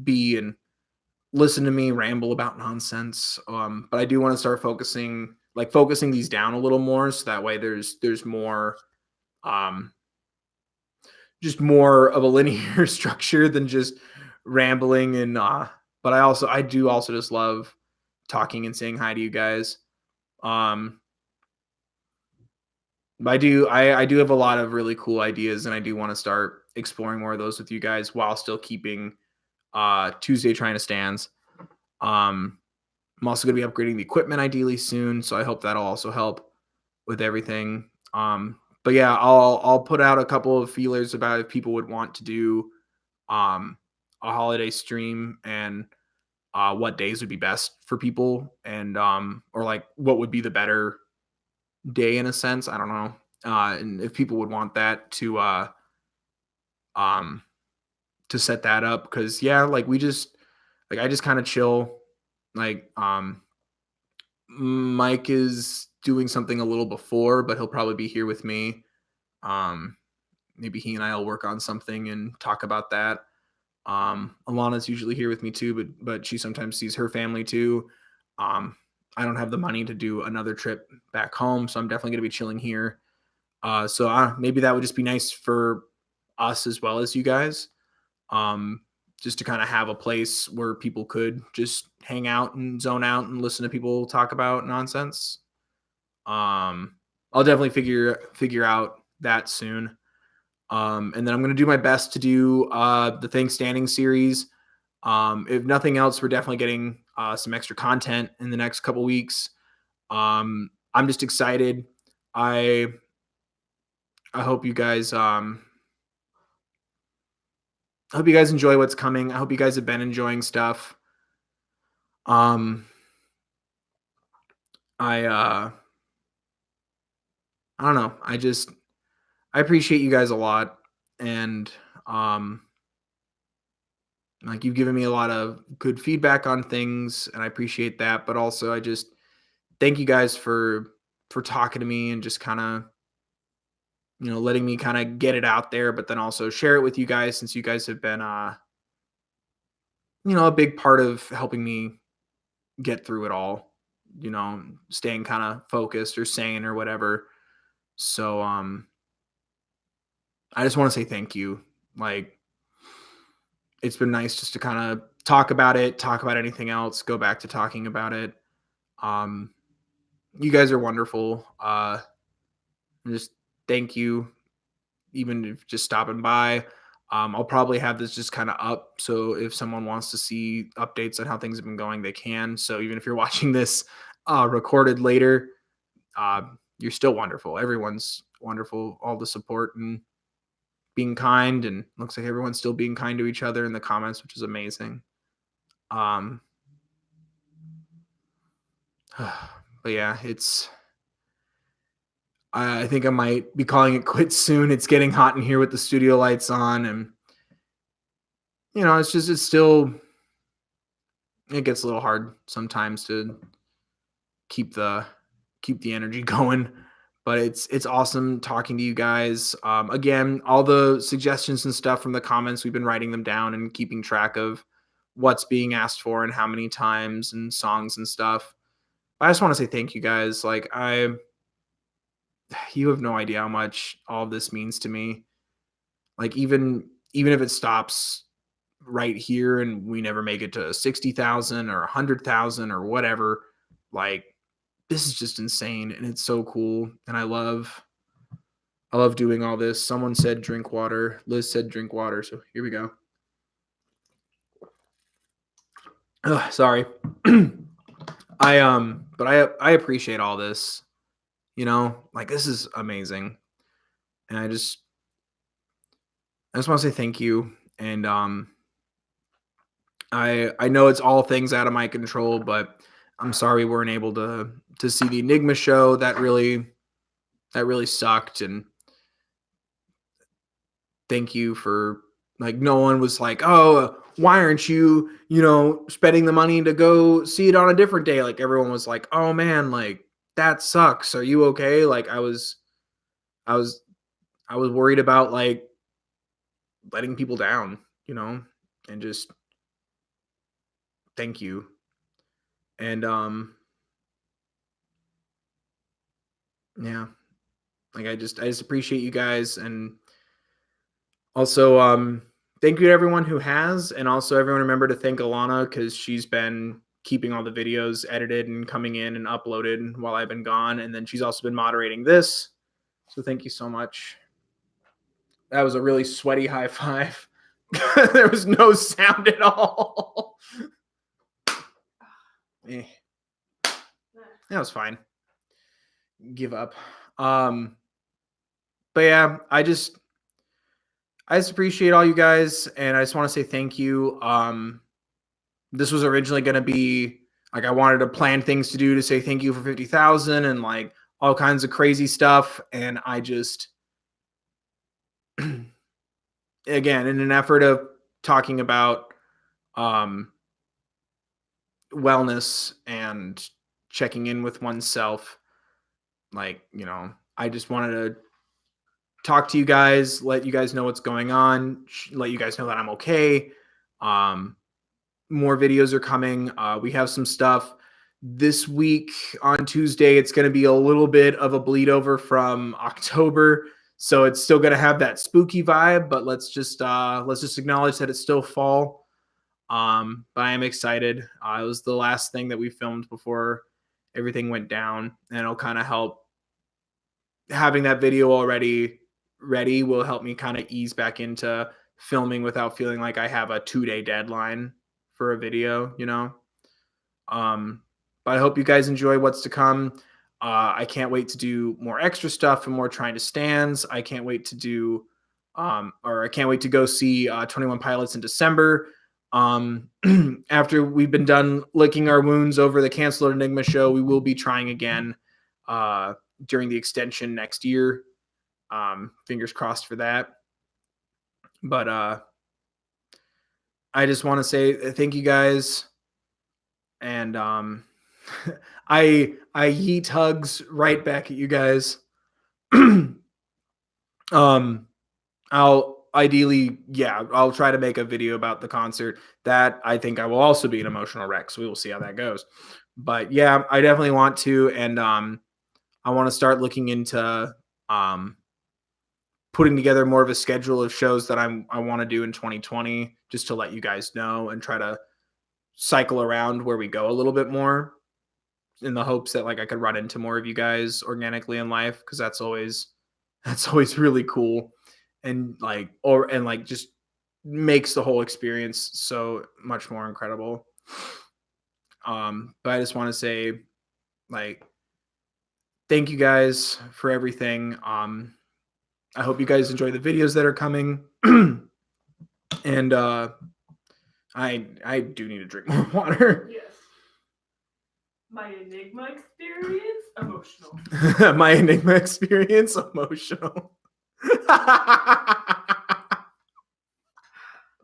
be and listen to me ramble about nonsense. But I do want to start focusing like focusing these down a little more, so that way there's more um just more of a linear structure than just rambling. And but I do also just love talking and saying hi to you guys. Um I do have a lot of really cool ideas, and I do want to start exploring more of those with you guys while still keeping Tuesday trying to stands. Um I'm also going to be upgrading the equipment ideally soon, so I hope that'll also help with everything. But yeah, I'll put out a couple of feelers about if people would want to do um a holiday stream, and what days would be best for people, and or like what would be the better day in a sense. I don't know. And if people would want that um to set that up, because yeah, like I just kind of chill. Like Mike is doing something a little before, but he'll probably be here with me. Um Maybe he and I'll work on something and talk about that. Alana's usually here with me too, but she sometimes sees her family too. Um I don't have the money to do another trip back home, so I'm definitely going to be chilling here. So maybe that would just be nice for us as well as you guys. Um, just to kind of have a place where people could just hang out and zone out and listen to people talk about nonsense. I'll definitely figure out that soon. And then I'm gonna do my best to do the Thing Standing series. If nothing else, we're definitely getting some extra content in the next couple weeks. I'm just excited. I I hope you guys I hope you guys enjoy what's coming. I hope you guys have been enjoying stuff. Um I I don't know. I appreciate you guys a lot, and um like you've given me a lot of good feedback on things, and I appreciate that, but also I just thank you guys for talking to me and just kind of, letting me kind of get it out there, but then also share it with you guys, since you guys have been a big part of helping me get through it all, staying kind of focused or sane or whatever. So I just want to say thank you. Like, it's been nice just to kind of talk about anything else, go back to talking about it. Um you guys are wonderful. Just thank you, even if just stopping by. I'll probably have this just kind of up, so if someone wants to see updates on how things have been going, they can. So even if you're watching this recorded later, you're still wonderful. Everyone's wonderful. All the support and being kind, and looks like everyone's still being kind to each other in the comments, which is amazing. Um, but yeah, I think I might be calling it quits soon. It's getting hot in here with the studio lights on, and it's still, it gets a little hard sometimes to keep the keep the energy going. But it's awesome talking to you guys. Again, all the suggestions and stuff from the comments, we've been writing them down and keeping track of what's being asked for and how many times and songs and stuff. I just want to say thank you guys. Like, you have no idea how much all this means to me. Like, even if it stops right here and we never make it to 60,000 or 100,000 or whatever, like, this is just insane, and it's so cool, and I love doing all this. Someone said drink water. Liz said drink water, so here we go. Ugh, sorry. But I appreciate all this. Like, this is amazing, and I just want to say thank you. And I know it's all things out of my control, but I'm sorry we weren't able to see the Enigma show. That really sucked. And thank you for, like, no one was like, "Oh, why aren't you, spending the money to go see it on a different day?" Like, everyone was like, "Oh man, like, that sucks. Are you okay?" Like, I was I was worried about, like, letting people down, and just thank you. And yeah, like I just appreciate you guys, and also thank you to everyone who has, and also everyone remember to thank Alana because she's been keeping all the videos edited and coming in and uploaded while I've been gone, and then she's also been moderating this. So thank you so much. That was a really sweaty high five. There was no sound at all. That was fine. Give up. But yeah, I just appreciate all you guys, and I just want to say thank you. This was originally going to be like I wanted to plan things to do to say thank you for 50,000 and like all kinds of crazy stuff, and I just again in an effort of talking about wellness and checking in with oneself, like, you know, I just wanted to talk to you guys, let you guys know what's going on, let you guys know that I'm okay. More videos are coming. We have some stuff this week on Tuesday. It's going to be a little bit of a bleed over from October, so it's still going to have that spooky vibe, but let's just acknowledge that it's still fall. But I am excited. It was the last thing that we filmed before everything went down, and it'll kind of help. Having that video already ready will help me kind of ease back into filming without feeling like I have a 2-day deadline for a video, you know? But I hope you guys enjoy what's to come. I can't wait to do more extra stuff and more trying to stands. I can't wait to do, I can't wait to go see 21 Pilots in December. After we've been done licking our wounds over the canceled Enigma show, we will be trying again during the extension next year. Fingers crossed for that. But I just want to say thank you guys, and I yeet hugs right back at you guys. I'll ideally, I'll try to make a video about the concert. That I think I will also be an emotional wreck, so we will see how that goes. But yeah, I definitely want to, and I want to start looking into putting together more of a schedule of shows that I want to do in 2020, just to let you guys know and try to cycle around where we go a little bit more, in the hopes that like I could run into more of you guys organically in life, because that's always really cool, and like just makes the whole experience so much more incredible. But I just want to say, like, thank you guys for everything. I hope you guys enjoy the videos that are coming. And I do need to drink more water. Yes. My Enigma experience, emotional. My Enigma experience, emotional. The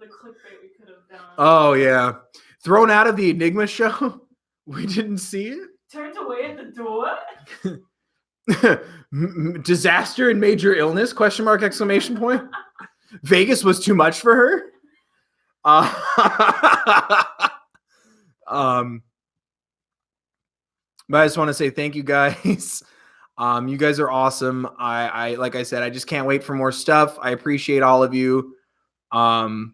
clickbait we could have done. Oh yeah, thrown out of the Enigma show. We didn't see it. Turned away at the door. Disaster and major illness ? Exclamation point. Vegas was too much for her. But I just want to say thank you guys. You guys are awesome. I like I said, I just can't wait for more stuff. I appreciate all of you. The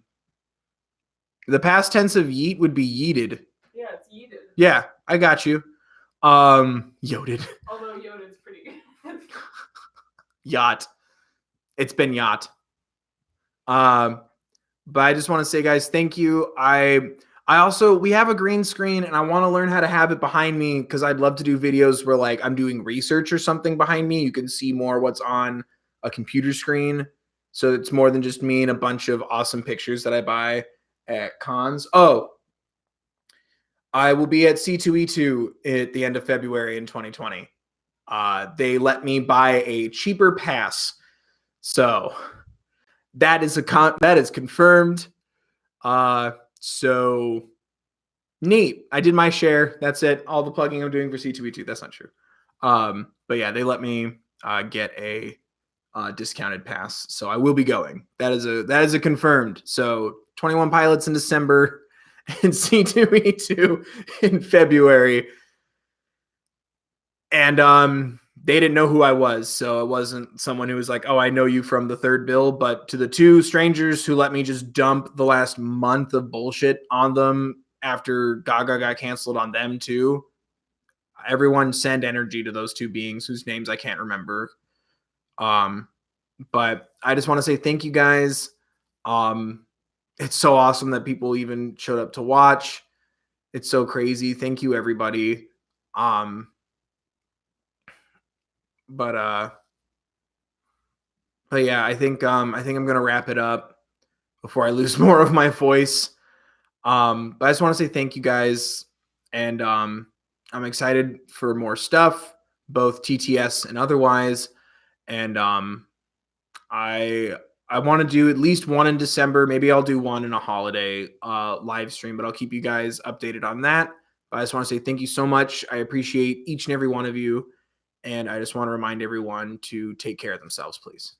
past tense of yeet would be yeeted. Yeah, it's yeeted. Yeah, I got you. Yoted. Although yoted's pretty good. Yacht. It's been yacht. But I just want to say, guys, thank you. I also, we have a green screen, and I want to learn how to have it behind me, because I'd love to do videos where like I'm doing research or something behind me. You can see more what's on a computer screen. So it's more than just me and a bunch of awesome pictures that I buy at cons. Oh, I will be at C2E2 at the end of February in 2020. They let me buy a cheaper pass. So that is confirmed. So neat. I did my share. That's it. All the plugging I'm doing for C2E2. That's not true. But yeah, they let me get a discounted pass. So I will be going. That is a confirmed. So 21 Pilots in December and C2E2 in February. And they didn't know who I was. So it wasn't someone who was like, oh, I know you from the third bill. But to the two strangers who let me just dump the last month of bullshit on them after Gaga got canceled on them too, everyone send energy to those two beings whose names I can't remember. But I just want to say thank you guys. It's so awesome that people even showed up to watch. It's so crazy. Thank you, everybody. But yeah, I think I'm gonna wrap it up before I lose more of my voice. But I just want to say thank you guys, and I'm excited for more stuff, both TTS and otherwise. And I want to do at least one in December. Maybe I'll do one in a holiday live stream, but I'll keep you guys updated on that. But I just want to say thank you so much. I appreciate each and every one of you. And I just want to remind everyone to take care of themselves, please.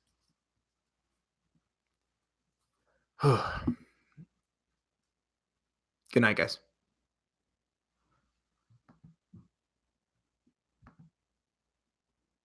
Good night, guys.